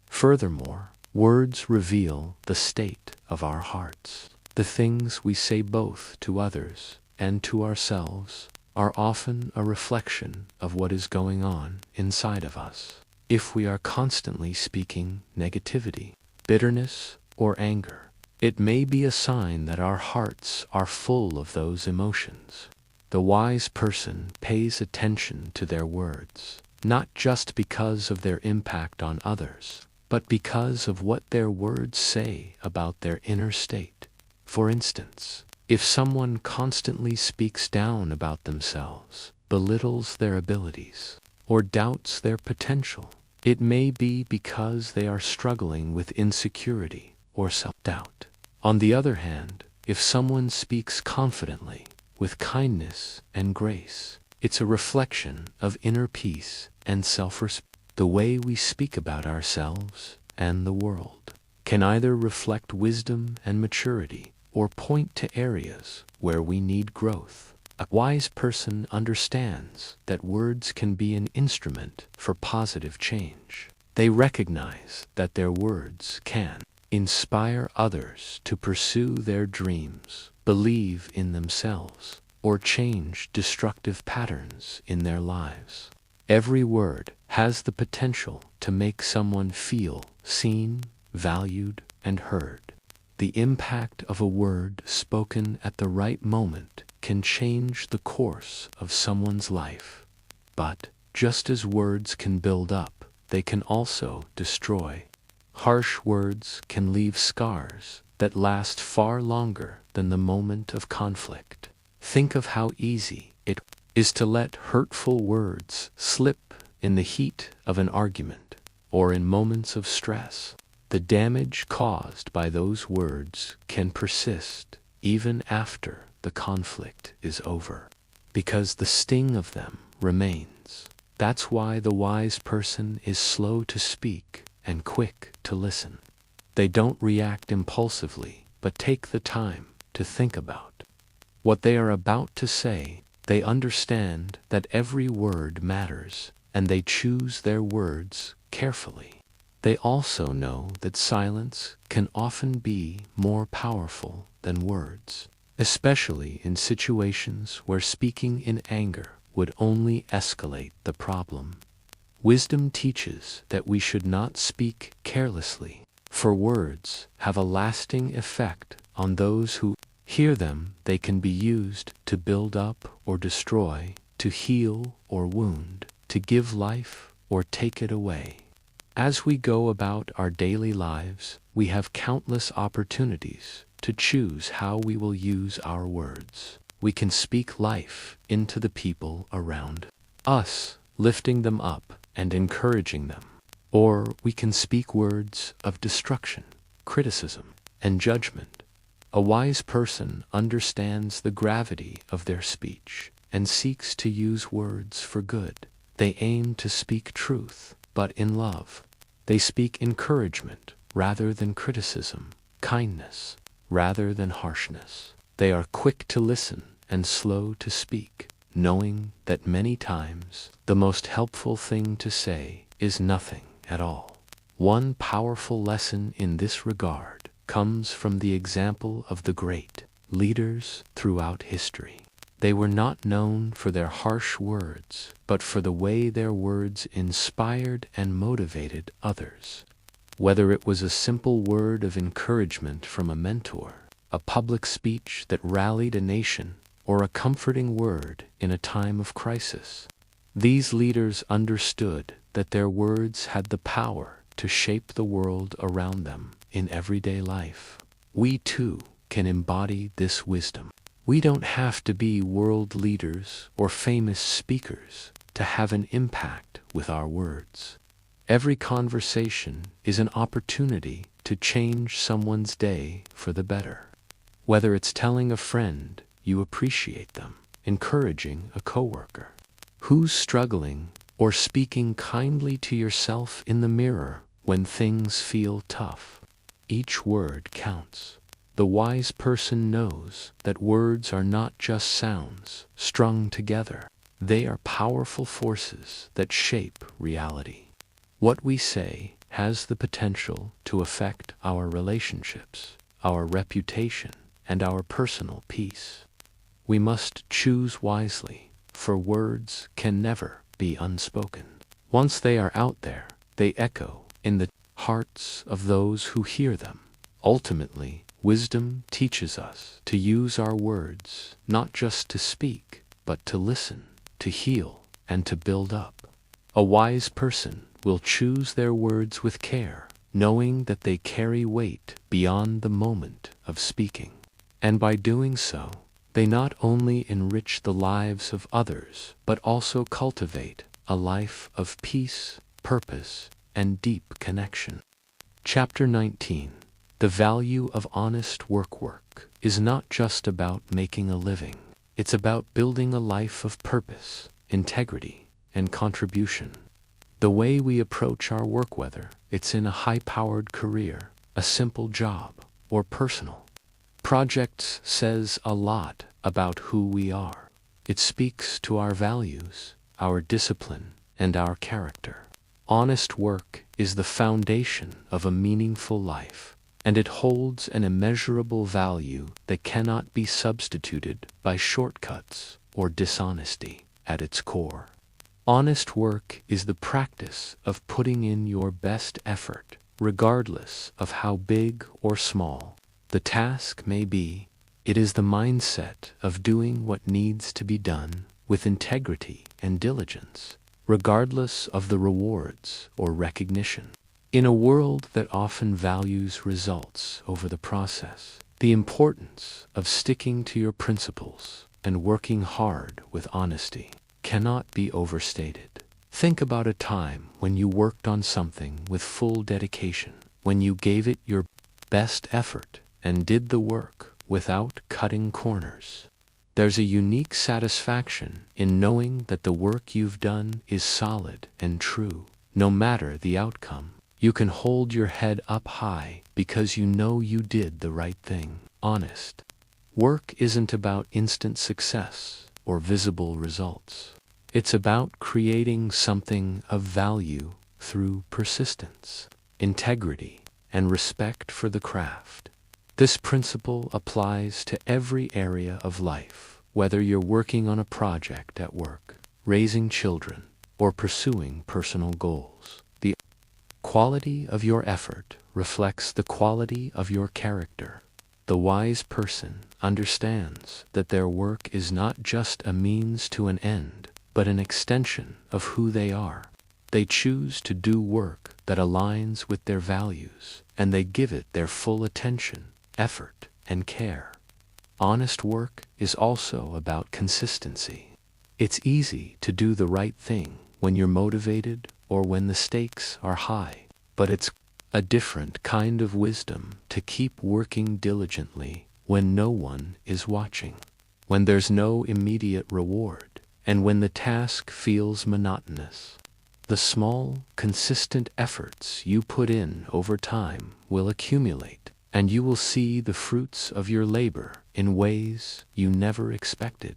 Furthermore, words reveal the state of our hearts. The things we say both to others and to ourselves are often a reflection of what is going on inside of us. If we are constantly speaking negativity, bitterness, or anger, it may be a sign that our hearts are full of those emotions. The wise person pays attention to their words, not just because of their impact on others, but because of what their words say about their inner state. For instance, if someone constantly speaks down about themselves, belittles their abilities, or doubts their potential, it may be because they are struggling with insecurity or self-doubt. On the other hand, if someone speaks confidently, with kindness and grace, it's a reflection of inner peace and self-respect. The way we speak about ourselves and the world can either reflect wisdom and maturity or point to areas where we need growth. A wise person understands that words can be an instrument for positive change. They recognize that their words can inspire others to pursue their dreams, believe in themselves, or change destructive patterns in their lives. Every word has the potential to make someone feel seen, valued, and heard. The impact of a word spoken at the right moment can change the course of someone's life. But just as words can build up, they can also destroy. Harsh words can leave scars that last far longer than the moment of conflict. Think of how easy it is to let hurtful words slip in the heat of an argument or in moments of stress. The damage caused by those words can persist even after the conflict is over, because the sting of them remains. That's why the wise person is slow to speak and quick to listen. They don't react impulsively, but take the time to think about what they are about to say. They understand that every word matters, and they choose their words carefully. They also know that silence can often be more powerful than words, especially in situations where speaking in anger would only escalate the problem. Wisdom teaches that we should not speak carelessly, for words have a lasting effect on those who hear them. They can be used to build up or destroy, to heal or wound, to give life or take it away. As we go about our daily lives, we have countless opportunities to choose how we will use our words. We can speak life into the people around us, lifting them up and encouraging them. Or we can speak words of destruction, criticism, and judgment. A wise person understands the gravity of their speech and seeks to use words for good. They aim to speak truth, but in love. They speak encouragement rather than criticism, kindness rather than harshness. They are quick to listen and slow to speak, knowing that many times the most helpful thing to say is nothing at all. One powerful lesson in this regard comes from the example of the great leaders throughout history. They were not known for their harsh words, but for the way their words inspired and motivated others. Whether it was a simple word of encouragement from a mentor, a public speech that rallied a nation, or a comforting word in a time of crisis, these leaders understood that their words had the power to shape the world around them in everyday life. We too can embody this wisdom. We don't have to be world leaders or famous speakers to have an impact with our words. Every conversation is an opportunity to change someone's day for the better. Whether it's telling a friend you appreciate them, encouraging a coworker who's struggling, or speaking kindly to yourself in the mirror when things feel tough. Each word counts. The wise person knows that words are not just sounds strung together. They are powerful forces that shape reality. What we say has the potential to affect our relationships, our reputation, and our personal peace. We must choose wisely, for words can never be unspoken. Once they are out there, they echo in the hearts of those who hear them. Ultimately, wisdom teaches us to use our words not just to speak, but to listen, to heal, and to build up. A wise person will choose their words with care, knowing that they carry weight beyond the moment of speaking. And by doing so, they not only enrich the lives of others, but also cultivate a life of peace, purpose, and deep connection. Chapter 19. The value of honest work is not just about making a living. It's about building a life of purpose, integrity, and contribution. The way we approach our work, whether it's in a high-powered career, a simple job, or personal projects, says a lot about who we are. It speaks to our values, our discipline, and our character. Honest work is the foundation of a meaningful life, and it holds an immeasurable value that cannot be substituted by shortcuts or dishonesty at its core. Honest work is the practice of putting in your best effort, regardless of how big or small the task may be. It is the mindset of doing what needs to be done with integrity and diligence, regardless of the rewards or recognition. In a world that often values results over the process, the importance of sticking to your principles and working hard with honesty cannot be overstated. Think about a time when you worked on something with full dedication, when you gave it your best effort and did the work without cutting corners. There's a unique satisfaction in knowing that the work you've done is solid and true. No matter the outcome, you can hold your head up high because you know you did the right thing. Honest work isn't about instant success or visible results. It's about creating something of value through persistence, integrity, and respect for the craft. This principle applies to every area of life, whether you're working on a project at work, raising children, or pursuing personal goals. The quality of your effort reflects the quality of your character. The wise person understands that their work is not just a means to an end, but an extension of who they are. They choose to do work that aligns with their values, and they give it their full attention, effort, and care. Honest work is also about consistency. It's easy to do the right thing when you're motivated or when the stakes are high, but it's a different kind of wisdom to keep working diligently when no one is watching, when there's no immediate reward, and when the task feels monotonous. The small, consistent efforts you put in over time will accumulate, and you will see the fruits of your labor in ways you never expected.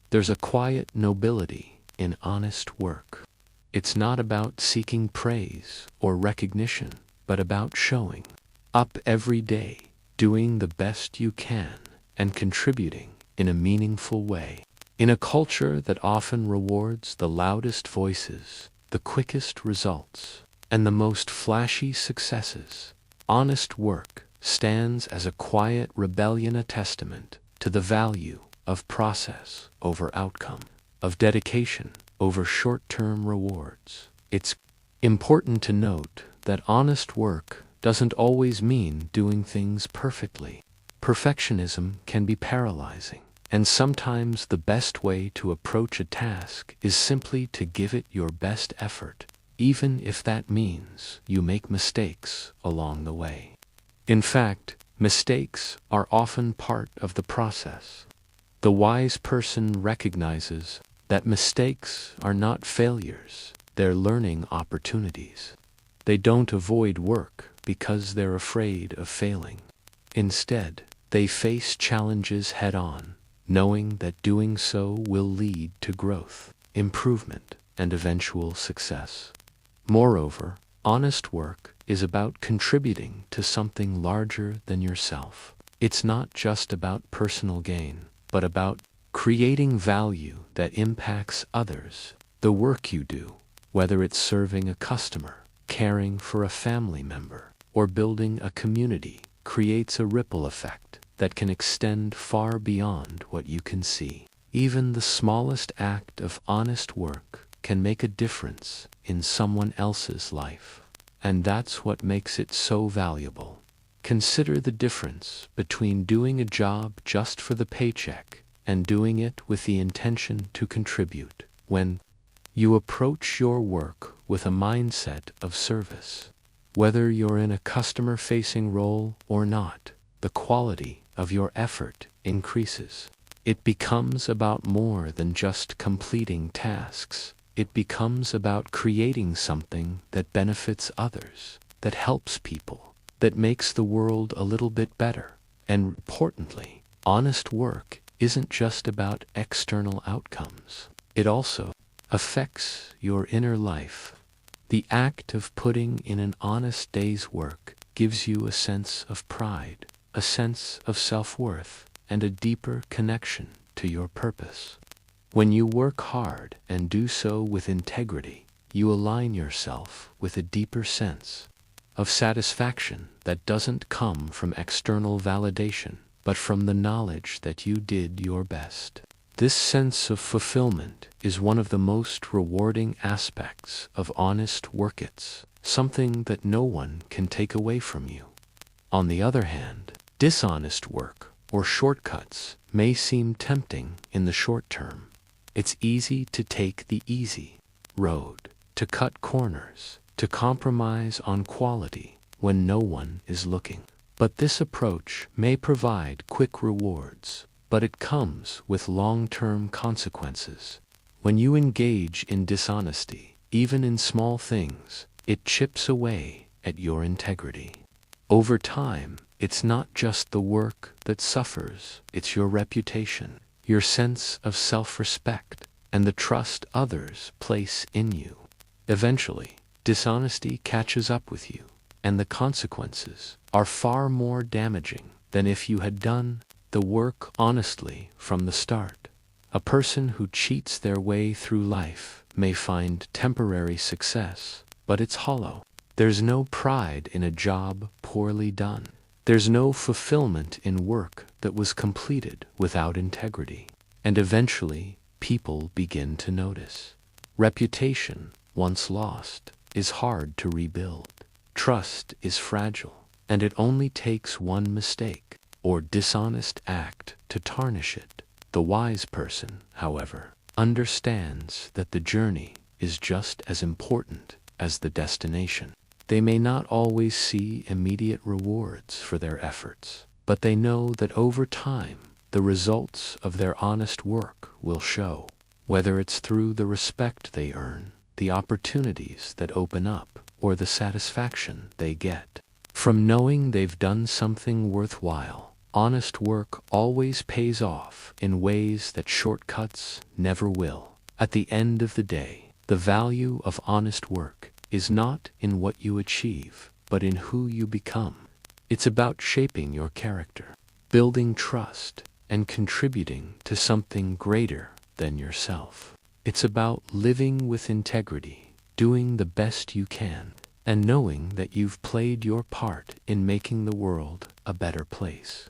There's a quiet nobility in honest work. It's not about seeking praise or recognition, but about showing up every day, doing the best you can, and contributing in a meaningful way. In a culture that often rewards the loudest voices, the quickest results, and the most flashy successes, honest work stands as a quiet rebellion, a testament to the value of process over outcome, of dedication over short-term rewards. It's important to note that honest work doesn't always mean doing things perfectly. Perfectionism can be paralyzing, and sometimes the best way to approach a task is simply to give it your best effort, even if that means you make mistakes along the way. In fact, mistakes are often part of the process. The wise person recognizes that mistakes are not failures, they're learning opportunities. They don't avoid work because they're afraid of failing. Instead, they face challenges head-on, knowing that doing so will lead to growth, improvement, and eventual success. Moreover, honest work is about contributing to something larger than yourself. It's not just about personal gain, but about creating value that that impacts others. The work you do, whether it's serving a customer, caring for a family member, or building a community, creates a ripple effect that can extend far beyond what you can see. Even the smallest act of honest work can make a difference in someone else's life. And that's what makes it so valuable. Consider the difference between doing a job just for the paycheck and doing it with the intention to contribute. When you approach your work with a mindset of service, whether you're in a customer-facing role or not, the quality of your effort increases. It becomes about more than just completing tasks. It becomes about creating something that benefits others, that helps people, that makes the world a little bit better. And importantly, honest work isn't just about external outcomes. It also affects your inner life. The act of putting in an honest day's work gives you a sense of pride, a sense of self-worth, and a deeper connection to your purpose. When you work hard and do so with integrity, you align yourself with a deeper sense of satisfaction that doesn't come from external validation, but from the knowledge that you did your best. This sense of fulfillment is one of the most rewarding aspects of honest work. It's something that no one can take away from you. On the other hand, dishonest work or shortcuts may seem tempting in the short term. It's easy to take the easy road, to cut corners, to compromise on quality when no one is looking. But this approach may provide quick rewards, but it comes with long-term consequences. When you engage in dishonesty, even in small things, it chips away at your integrity. Over time, it's not just the work that suffers, it's your reputation, your sense of self-respect, and the trust others place in you. Eventually, dishonesty catches up with you, and the consequences are far more damaging than if you had done the work honestly from the start. A person who cheats their way through life may find temporary success, but it's hollow. There's no pride in a job poorly done. There's no fulfillment in work that was completed without integrity. And eventually, people begin to notice. Reputation, once lost, is hard to rebuild. Trust is fragile, and it only takes one mistake or dishonest act to tarnish it. The wise person, however, understands that the journey is just as important as the destination. They may not always see immediate rewards for their efforts, but they know that over time, the results of their honest work will show, whether it's through the respect they earn, the opportunities that open up, or the satisfaction they get from knowing they've done something worthwhile. Honest work always pays off in ways that shortcuts never will. At the end of the day, the value of honest work is not in what you achieve, but in who you become. It's about shaping your character, building trust, and contributing to something greater than yourself. It's about living with integrity, doing the best you can, and knowing that you've played your part in making the world a better place.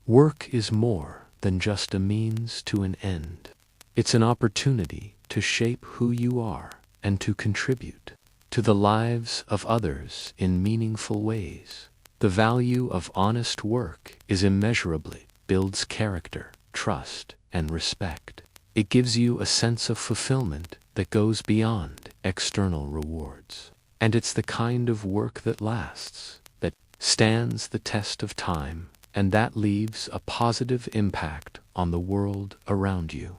Work is more than just a means to an end. It's an opportunity to shape who you are and to contribute to the lives of others in meaningful ways. The value of honest work is immeasurably builds character, trust, and respect. It gives you a sense of fulfillment that goes beyond external rewards. And it's the kind of work that lasts, that stands the test of time, and that leaves a positive impact on the world around you.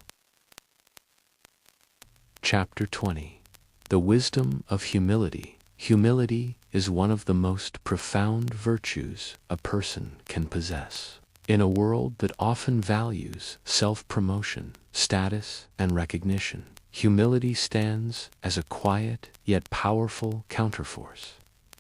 Chapter 20. The Wisdom of Humility. Humility is one of the most profound virtues a person can possess. In a world that often values self-promotion, status, and recognition, humility stands as a quiet yet powerful counterforce.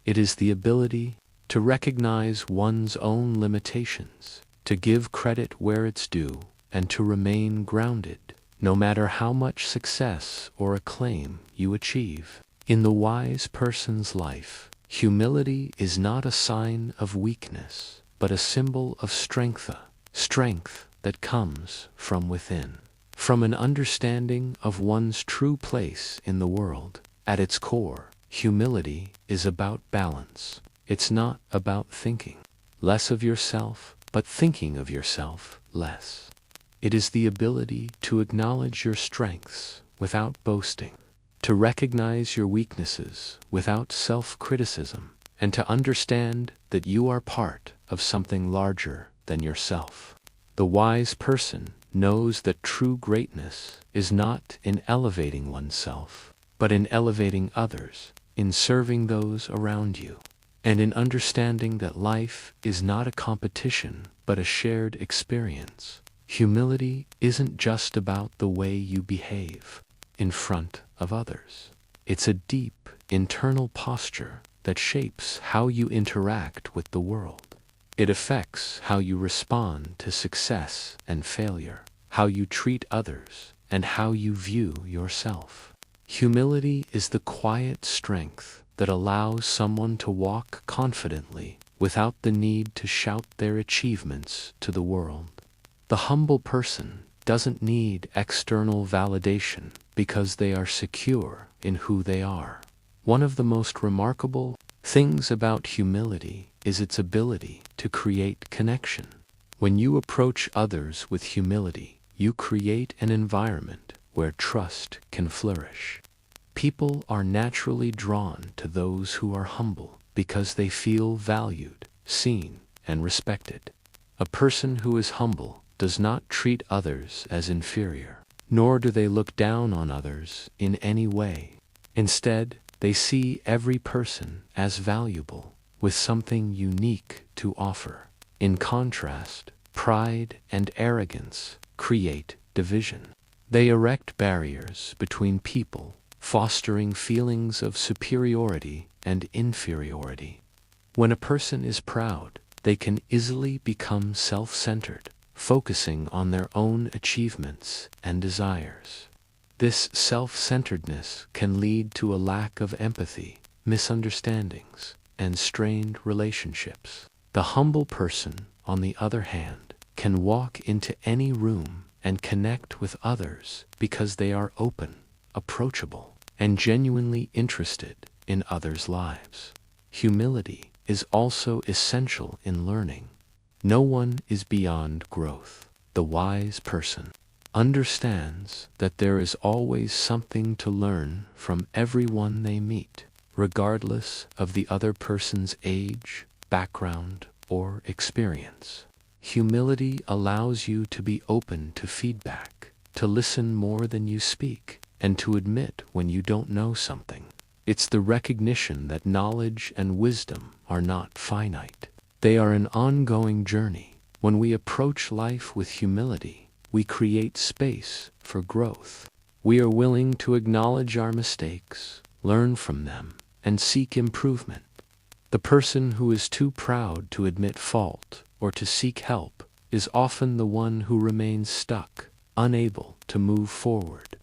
It is the ability to recognize one's own limitations, to give credit where it's due, and to remain grounded, no matter how much success or acclaim you achieve. In the wise person's life, humility is not a sign of weakness, but a symbol of strength that comes from within. From an understanding of one's true place in the world. At its core, humility is about balance. It's not about thinking less of yourself, but thinking of yourself less. It is the ability to acknowledge your strengths without boasting, to recognize your weaknesses without self-criticism, and to understand that you are part of something larger than yourself. The wise person knows that true greatness is not in elevating oneself, but in elevating others, in serving those around you, and in understanding that life is not a competition, but a shared experience. Humility isn't just about the way you behave in front of others. It's a deep, internal posture that shapes how you interact with the world. It affects how you respond to success and failure, how you treat others, and how you view yourself. Humility is the quiet strength that allows someone to walk confidently without the need to shout their achievements to the world. The humble person doesn't need external validation because they are secure in who they are. One of the most remarkable things about humility is its ability to create connection. When you approach others with humility, you create an environment where trust can flourish. People are naturally drawn to those who are humble because they feel valued, seen, and respected. A person who is humble does not treat others as inferior, nor do they look down on others in any way. Instead, they see every person as valuable, with something unique to offer. In contrast, pride and arrogance create division. They erect barriers between people, fostering feelings of superiority and inferiority. When a person is proud, they can easily become self-centered, focusing on their own achievements and desires. This self-centeredness can lead to a lack of empathy, misunderstandings, and strained relationships. The humble person, on the other hand, can walk into any room and connect with others because they are open, approachable, and genuinely interested in others' lives. Humility is also essential in learning. No one is beyond growth. The wise person understands that there is always something to learn from everyone they meet, regardless of the other person's age, background, or experience. Humility allows you to be open to feedback, to listen more than you speak, and to admit when you don't know something. It's the recognition that knowledge and wisdom are not finite. They are an ongoing journey. When we approach life with humility, we create space for growth. We are willing to acknowledge our mistakes, learn from them, and seek improvement. The person who is too proud to admit fault or to seek help is often the one who remains stuck, unable to move forward.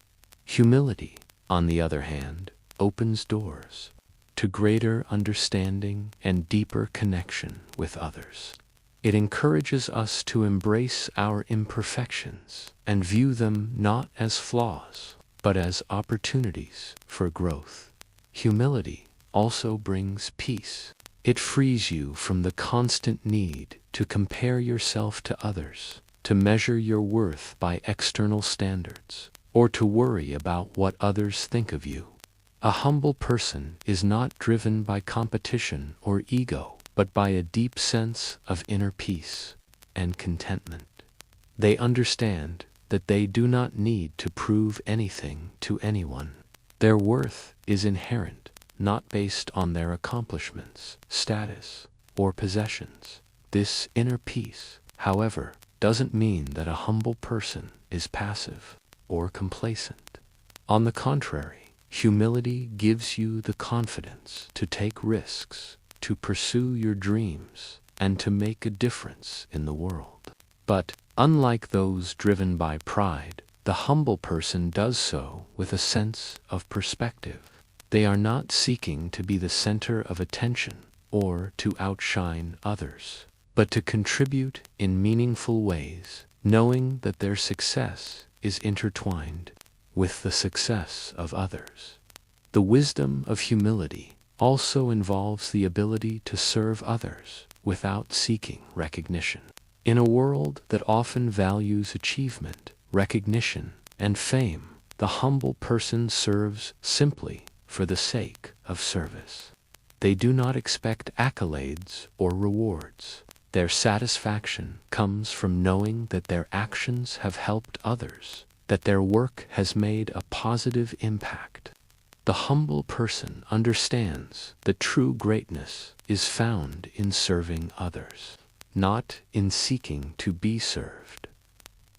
Humility, on the other hand, opens doors to greater understanding and deeper connection with others. It encourages us to embrace our imperfections and view them not as flaws, but as opportunities for growth. Humility also brings peace. It frees you from the constant need to compare yourself to others, to measure your worth by external standards, or to worry about what others think of you. A humble person is not driven by competition or ego, but by a deep sense of inner peace and contentment. They understand that they do not need to prove anything to anyone. Their worth is inherent, not based on their accomplishments, status, or possessions. This inner peace, however, doesn't mean that a humble person is passive or complacent. On the contrary, humility gives you the confidence to take risks, to pursue your dreams, and to make a difference in the world. But, unlike those driven by pride, The humble person does so with a sense of perspective. They are not seeking to be the center of attention or to outshine others, but to contribute in meaningful ways, knowing that their success is intertwined with the success of others. The wisdom of humility also involves the ability to serve others without seeking recognition. In a world that often values achievement, recognition, and fame, the humble person serves simply for the sake of service. They do not expect accolades or rewards. Their satisfaction comes from knowing that their actions have helped others, that their work has made a positive impact. The humble person understands that true greatness is found in serving others, not in seeking to be served.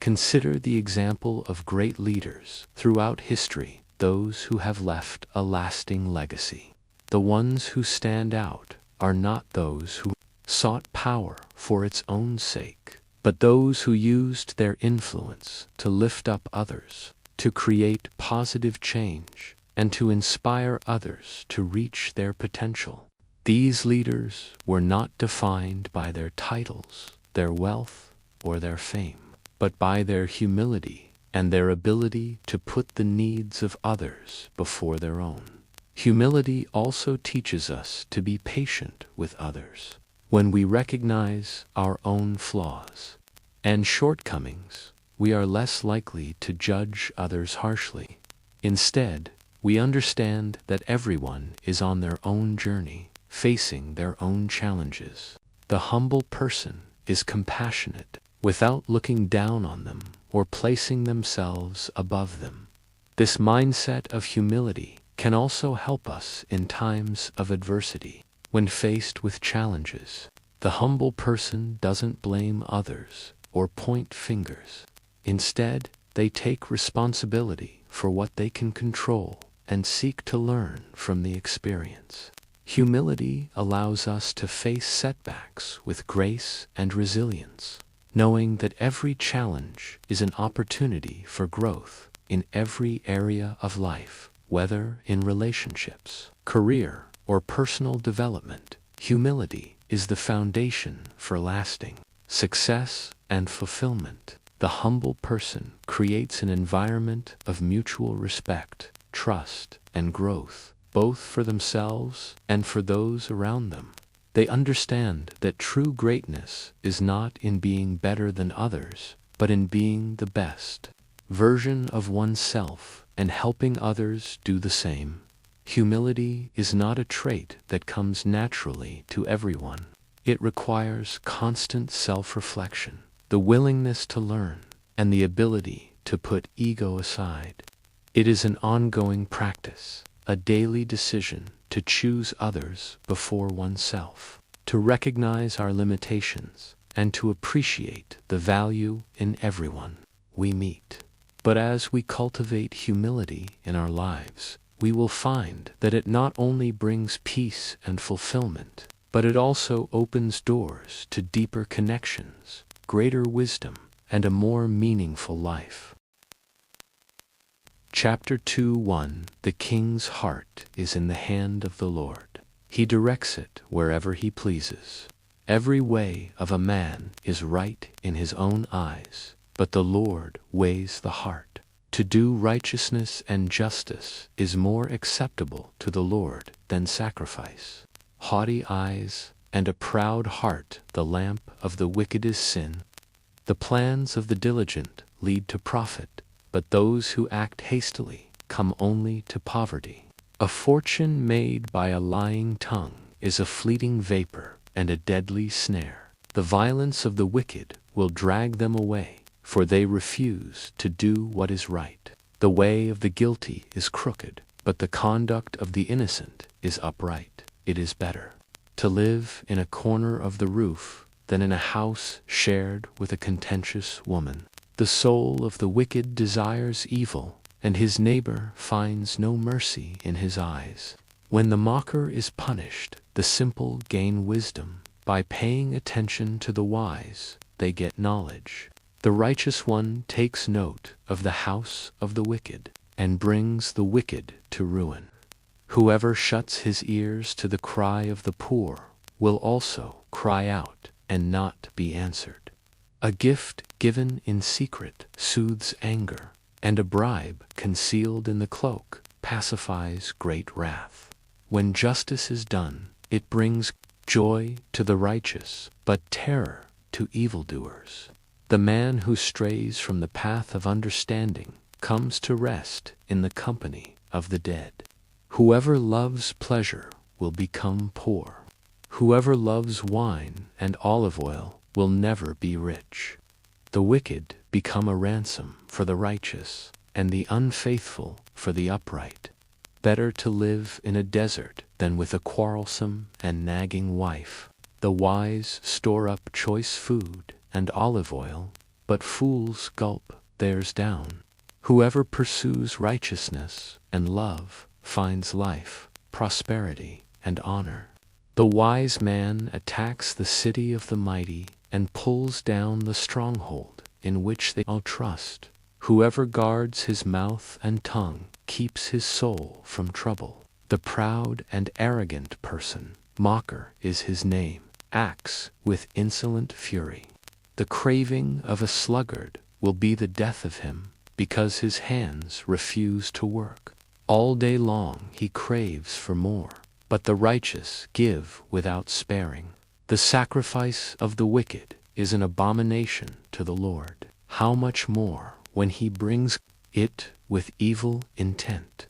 Consider the example of great leaders throughout history, those who have left a lasting legacy. The ones who stand out are not those who sought power for its own sake, but those who used their influence to lift up others, to create positive change, and to inspire others to reach their potential. These leaders were not defined by their titles, their wealth, or their fame, but by their humility and their ability to put the needs of others before their own. Humility also teaches us to be patient with others. When we recognize our own flaws and shortcomings, we are less likely to judge others harshly. Instead, we understand that everyone is on their own journey, facing their own challenges. The humble person is compassionate without looking down on them or placing themselves above them. This mindset of humility can also help us in times of adversity. When faced with challenges, the humble person doesn't blame others or point fingers. Instead, they take responsibility for what they can control and seek to learn from the experience. Humility allows us to face setbacks with grace and resilience, knowing that every challenge is an opportunity for growth in every area of life, whether in relationships, career, or personal development. Humility is the foundation for lasting success and fulfillment. The humble person creates an environment of mutual respect, trust, and growth, both for themselves and for those around them. They understand that true greatness is not in being better than others, but in being the best version of oneself and helping others do the same. Humility is not a trait that comes naturally to everyone. It requires constant self-reflection, the willingness to learn, and the ability to put ego aside. It is an ongoing practice, a daily decision to choose others before oneself, to recognize our limitations, and to appreciate the value in everyone we meet. But as we cultivate humility in our lives, we will find that it not only brings peace and fulfillment, but it also opens doors to deeper connections, greater wisdom, and a more meaningful life. Chapter 2:1 The king's heart is in the hand of the Lord. He directs it wherever he pleases. Every way of a man is right in his own eyes, but the Lord weighs the heart. To do righteousness and justice is more acceptable to the Lord than sacrifice. Haughty eyes and a proud heart, the lamp of the wicked is sin. The plans of the diligent lead to profit, but those who act hastily come only to poverty. A fortune made by a lying tongue is a fleeting vapor and a deadly snare. The violence of the wicked will drag them away, for they refuse to do what is right. The way of the guilty is crooked, but the conduct of the innocent is upright. It is better to live in a corner of the roof than in a house shared with a contentious woman. The soul of the wicked desires evil, and his neighbor finds no mercy in his eyes. When the mocker is punished, the simple gain wisdom. By paying attention to the wise, they get knowledge. The righteous one takes note of the house of the wicked, and brings the wicked to ruin. Whoever shuts his ears to the cry of the poor will also cry out and not be answered. A gift given in secret soothes anger, and a bribe concealed in the cloak pacifies great wrath. When justice is done, it brings joy to the righteous, but terror to evildoers. The man who strays from the path of understanding comes to rest in the company of the dead. Whoever loves pleasure will become poor. Whoever loves wine and olive oil will never be rich. The wicked become a ransom for the righteous, and the unfaithful for the upright. Better to live in a desert than with a quarrelsome and nagging wife. The wise store up choice food and olive oil, but fools gulp theirs down. Whoever pursues righteousness and love finds life, prosperity, and honor. The wise man attacks the city of the mighty and pulls down the stronghold in which they all trust. Whoever guards his mouth and tongue keeps his soul from trouble. The proud and arrogant person, mocker is his name, acts with insolent fury. The craving of a sluggard will be the death of him, because his hands refuse to work. All day long he craves for more, but the righteous give without sparing. The sacrifice of the wicked is an abomination to the Lord. How much more when he brings it with evil intent?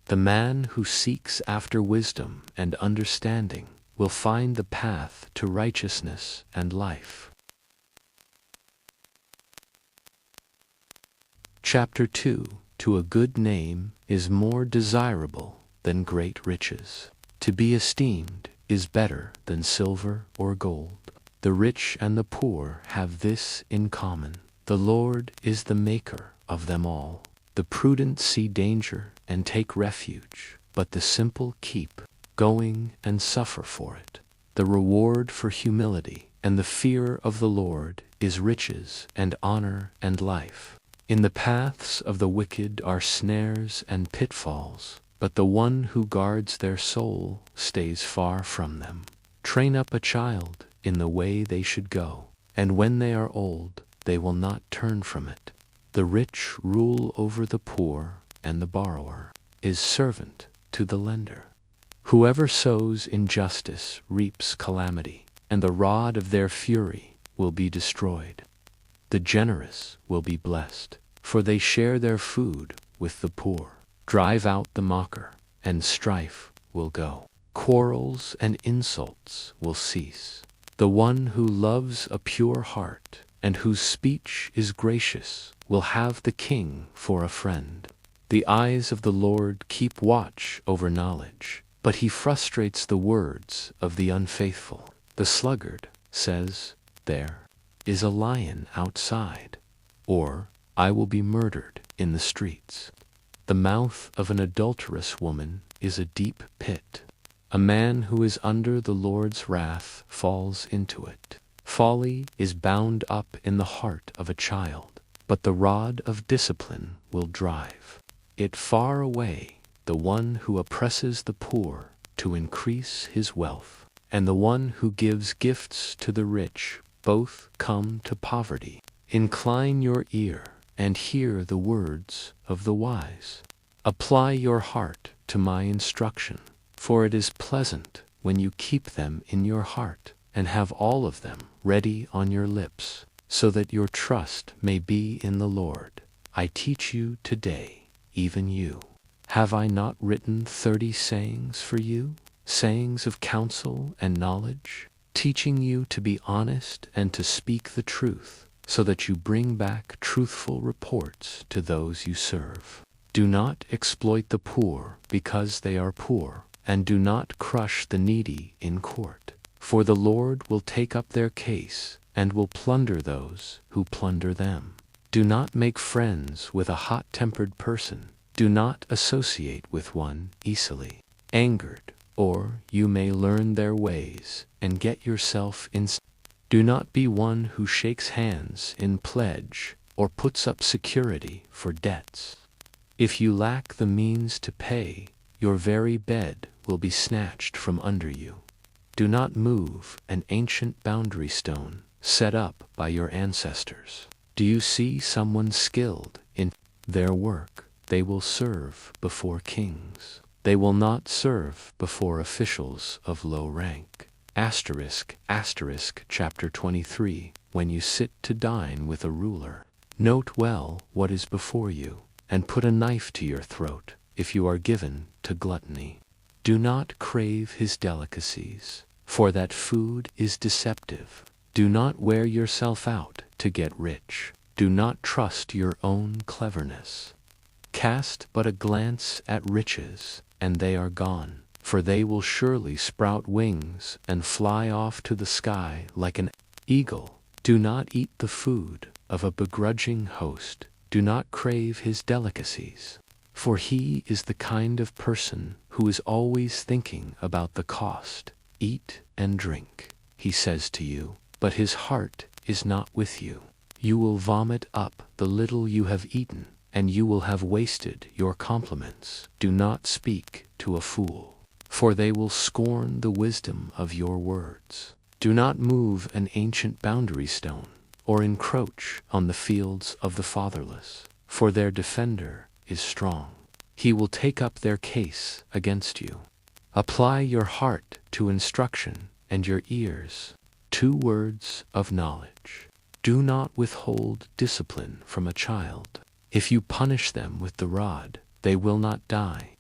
The man who seeks after wisdom and understanding will find the path to righteousness and life. Chapter 2. To a good name is more desirable than great riches. To be esteemed is better than silver or gold. The rich and the poor have this in common: the Lord is the maker of them all. The prudent see danger and take refuge, but the simple keep going and suffer for it. The reward for humility and the fear of the Lord is riches and honor and life. In the paths of the wicked are snares and pitfalls, but the one who guards their soul stays far from them. Train up a child in the way they should go, and when they are old, they will not turn from it. The rich rule over the poor, and the borrower is servant to the lender. Whoever sows injustice reaps calamity, and the rod of their fury will be destroyed. The generous will be blessed, for they share their food with the poor. Drive out the mocker, and strife will go. Quarrels and insults will cease. The one who loves a pure heart, and whose speech is gracious, will have the king for a friend. The eyes of the Lord keep watch over knowledge, but he frustrates the words of the unfaithful. The sluggard says, "There is a lion outside," or "I will be murdered in the streets." The mouth of an adulterous woman is a deep pit. A man who is under the Lord's wrath falls into it. Folly is bound up in the heart of a child, but the rod of discipline will drive it far away. The one who oppresses the poor to increase his wealth, and the one who gives gifts to the rich, both come to poverty. Incline your ear and hear the words of the wise. Apply your heart to my instruction, for it is pleasant when you keep them in your heart and have all of them ready on your lips, so that your trust may be in the Lord. I teach you today, even you. Have I not written 30 sayings for you, sayings of counsel and knowledge, teaching you to be honest and to speak the truth, so that you bring back truthful reports to those you serve? Do not exploit the poor because they are poor, and do not crush the needy in court, for the Lord will take up their case and will plunder those who plunder them. Do not make friends with a hot-tempered person. Do not associate with one easily angered, or you may learn their ways and get yourself in. Do not be one who shakes hands in pledge or puts up security for debts. If you lack the means to pay, your very bed will be snatched from under you. Do not move an ancient boundary stone set up by your ancestors. Do you see someone skilled in their work? They will serve before kings. They will not serve before officials of low rank. Chapter 23. When you sit to dine with a ruler, note well what is before you, and put a knife to your throat if you are given to gluttony. Do not crave his delicacies, for that food is deceptive. Do not wear yourself out to get rich. Do not trust your own cleverness. Cast but a glance at riches, and they are gone, for they will surely sprout wings and fly off to the sky like an eagle. Do not eat the food of a begrudging host. Do not crave his delicacies, for he is the kind of person who is always thinking about the cost. Eat and drink, he says to you, but his heart is not with you. You will vomit up the little you have eaten, and you will have wasted your compliments. Do not speak to a fool, for they will scorn the wisdom of your words. Do not move an ancient boundary stone, or encroach on the fields of the fatherless, for their defender is strong. He will take up their case against you. Apply your heart to instruction and your ears to words of knowledge. Do not withhold discipline from a child. If you punish them with the rod, they will not die.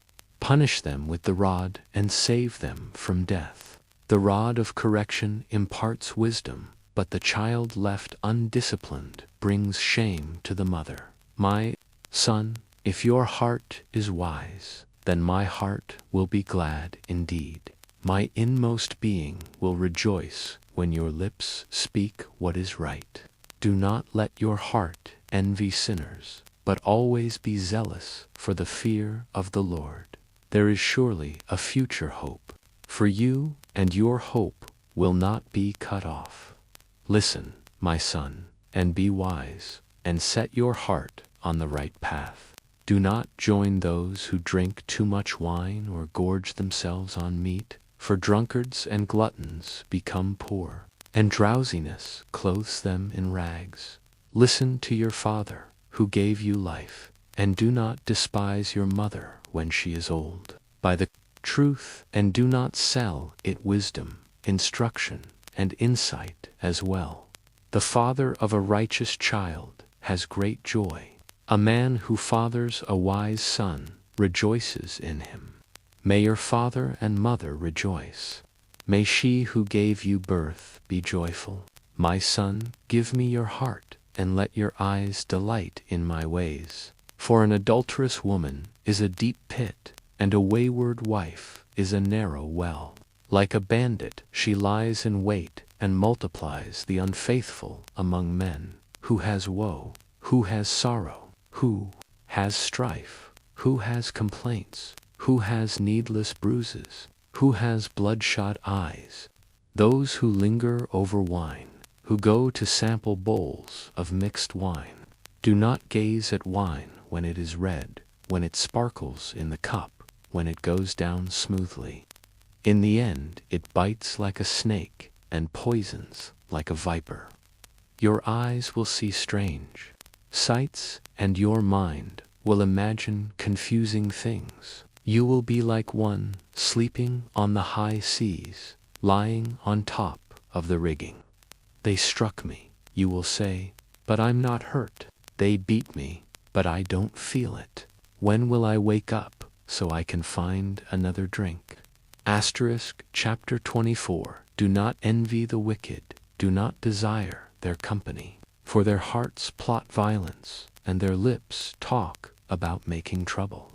Punish them with the rod and save them from death. The rod of correction imparts wisdom, but the child left undisciplined brings shame to the mother. My son, if your heart is wise, then my heart will be glad indeed. My inmost being will rejoice when your lips speak what is right. Do not let your heart envy sinners, but always be zealous for the fear of the Lord. There is surely a future hope for you, and your hope will not be cut off. Listen, my son, and be wise, and set your heart on the right path. Do not join those who drink too much wine or gorge themselves on meat, for drunkards and gluttons become poor, and drowsiness clothes them in rags. Listen to your father, who gave you life, and do not despise your mother when she is old. By the truth, and do not sell it wisdom, instruction, and insight as well. The father of a righteous child has great joy. A man who fathers a wise son rejoices in him. May your father and mother rejoice. May she who gave you birth be joyful. My son, give me your heart, and let your eyes delight in my ways. For an adulterous woman is a deep pit, and a wayward wife is a narrow well. Like a bandit she lies in wait and multiplies the unfaithful among men. Who has woe? Who has sorrow? Who has strife? Who has complaints? Who has needless bruises? Who has bloodshot eyes? Those who linger over wine, who go to sample bowls of mixed wine. Do not gaze at wine when it is red, when it sparkles in the cup, when it goes down smoothly. In the end it bites like a snake and poisons like a viper. Your eyes will see strange sights, and your mind will imagine confusing things. You will be like one sleeping on the high seas, lying on top of the rigging. They struck me, you will say, but I'm not hurt. They beat me, but I don't feel it. When will I wake up so I can find another drink? Chapter 24. Do not envy the wicked. Do not desire their company. For their hearts plot violence, and their lips talk about making trouble.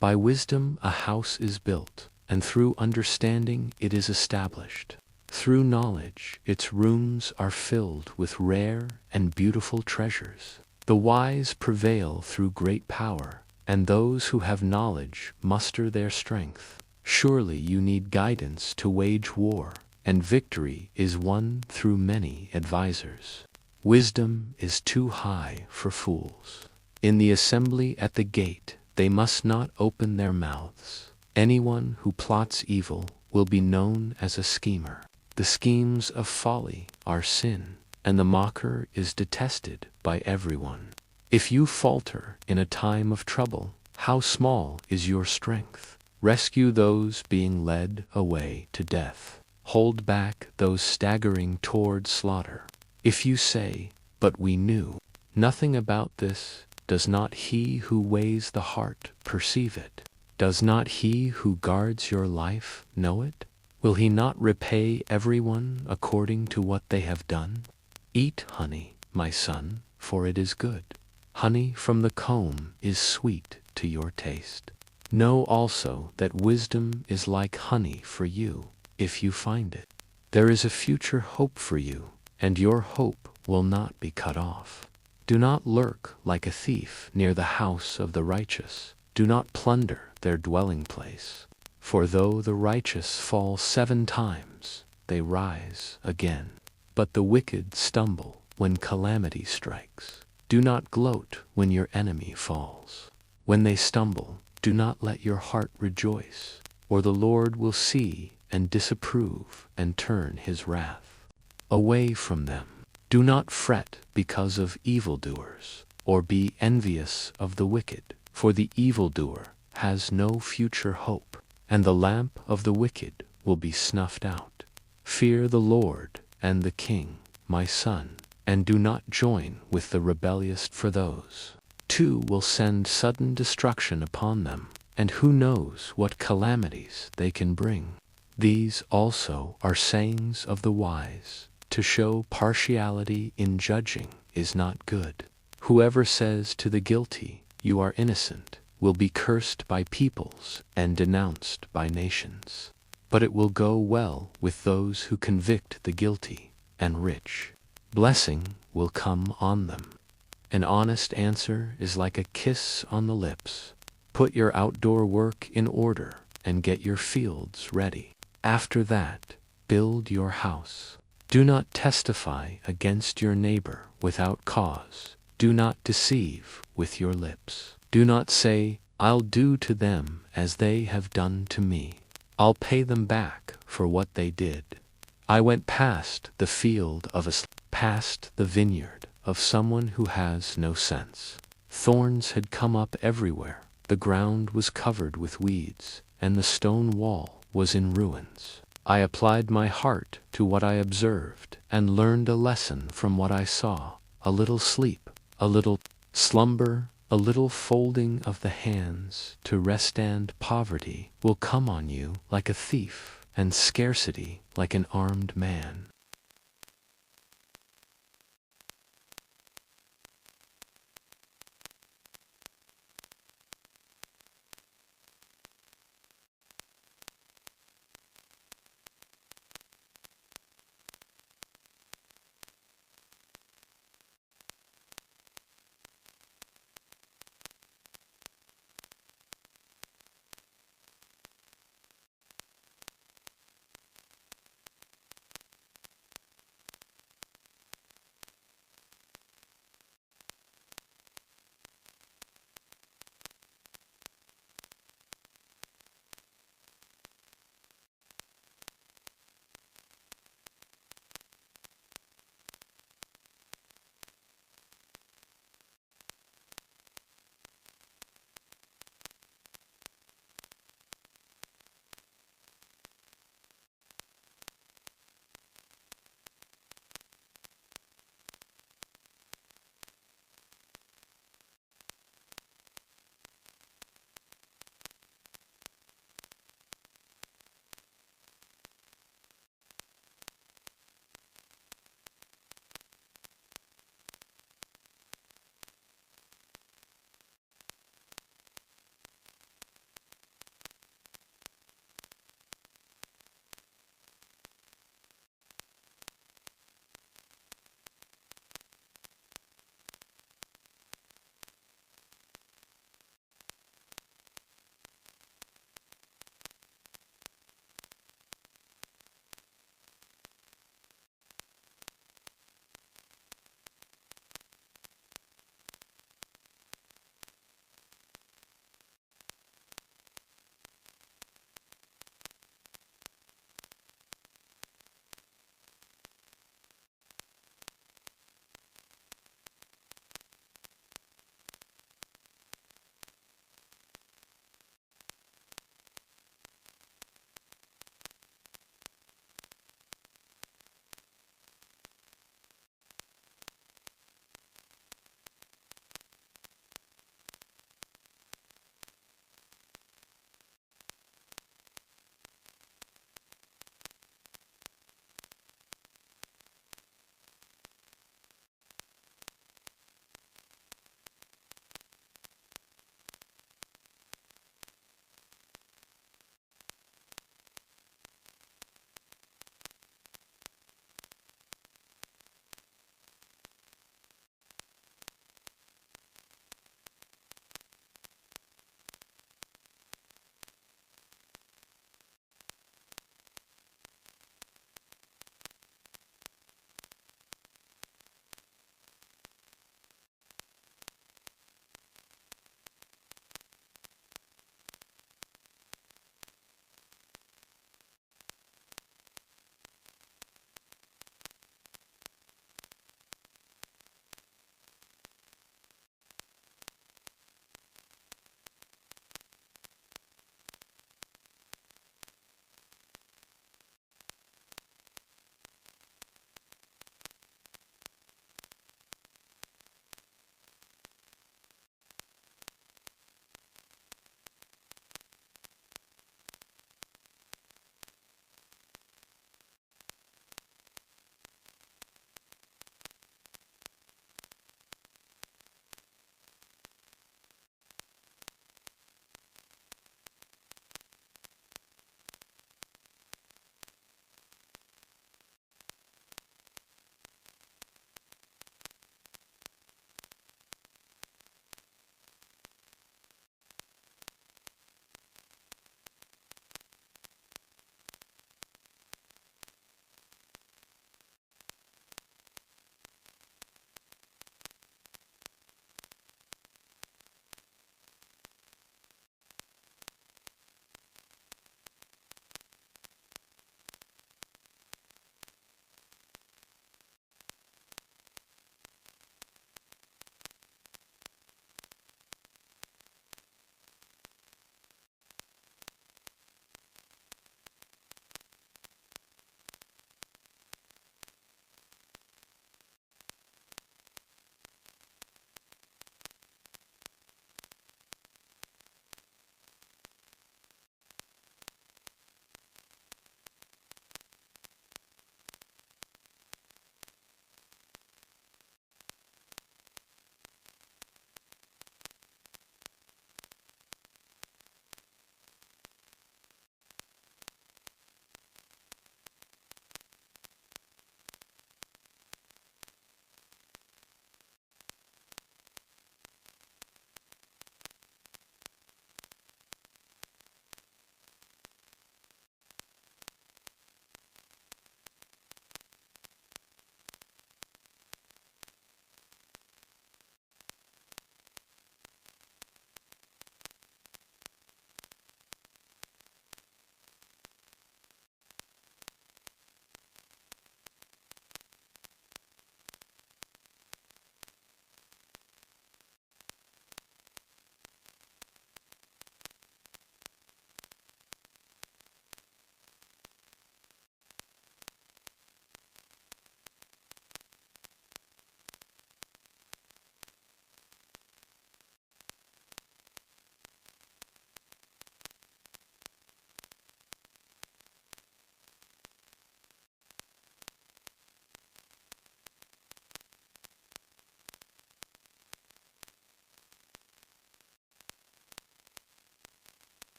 By wisdom a house is built, and through understanding it is established. Through knowledge its rooms are filled with rare and beautiful treasures. The wise prevail through great power, and those who have knowledge muster their strength. Surely you need guidance to wage war, and victory is won through many advisers. Wisdom is too high for fools. In the assembly at the gate they must not open their mouths. Anyone who plots evil will be known as a schemer. The schemes of folly are sin, and the mocker is detested by everyone. If you falter in a time of trouble, how small is your strength? Rescue those being led away to death. Hold back those staggering toward slaughter. If you say, "But we knew nothing about this," does not he who weighs the heart perceive it? Does not he who guards your life know it? Will he not repay everyone according to what they have done? Eat honey, my son, for it is good. Honey from the comb is sweet to your taste. Know also that wisdom is like honey for you, if you find it. There is a future hope for you, and your hope will not be cut off. Do not lurk like a thief near the house of the righteous. Do not plunder their dwelling place. For though the righteous fall 7 times, they rise again. But the wicked stumble when calamity strikes. Do not gloat when your enemy falls. When they stumble, do not let your heart rejoice, or the Lord will see and disapprove and turn his wrath away from them. Do not fret because of evildoers, or be envious of the wicked, for the evildoer has no future hope, and the lamp of the wicked will be snuffed out. Fear the Lord and the King, my son, and do not join with the rebellious, for those two will send sudden destruction upon them, and who knows what calamities they can bring. These also are sayings of the wise. To show partiality in judging is not good. Whoever says to the guilty, "You are innocent," will be cursed by peoples and denounced by nations. But it will go well with those who convict the guilty, and rich blessing will come on them. An honest answer is like a kiss on the lips. Put your outdoor work in order and get your fields ready. After that, build your house. Do not testify against your neighbor without cause. Do not deceive with your lips. Do not say, "I'll do to them as they have done to me. I'll pay them back for what they did." I went past the field of past the vineyard of someone who has no sense. Thorns had come up everywhere. The ground was covered with weeds, and the stone wall was in ruins. I applied my heart to what I observed, and learned a lesson from what I saw. A little sleep, a little slumber, a little folding of the hands to rest, and poverty will come on you like a thief, and scarcity like an armed man.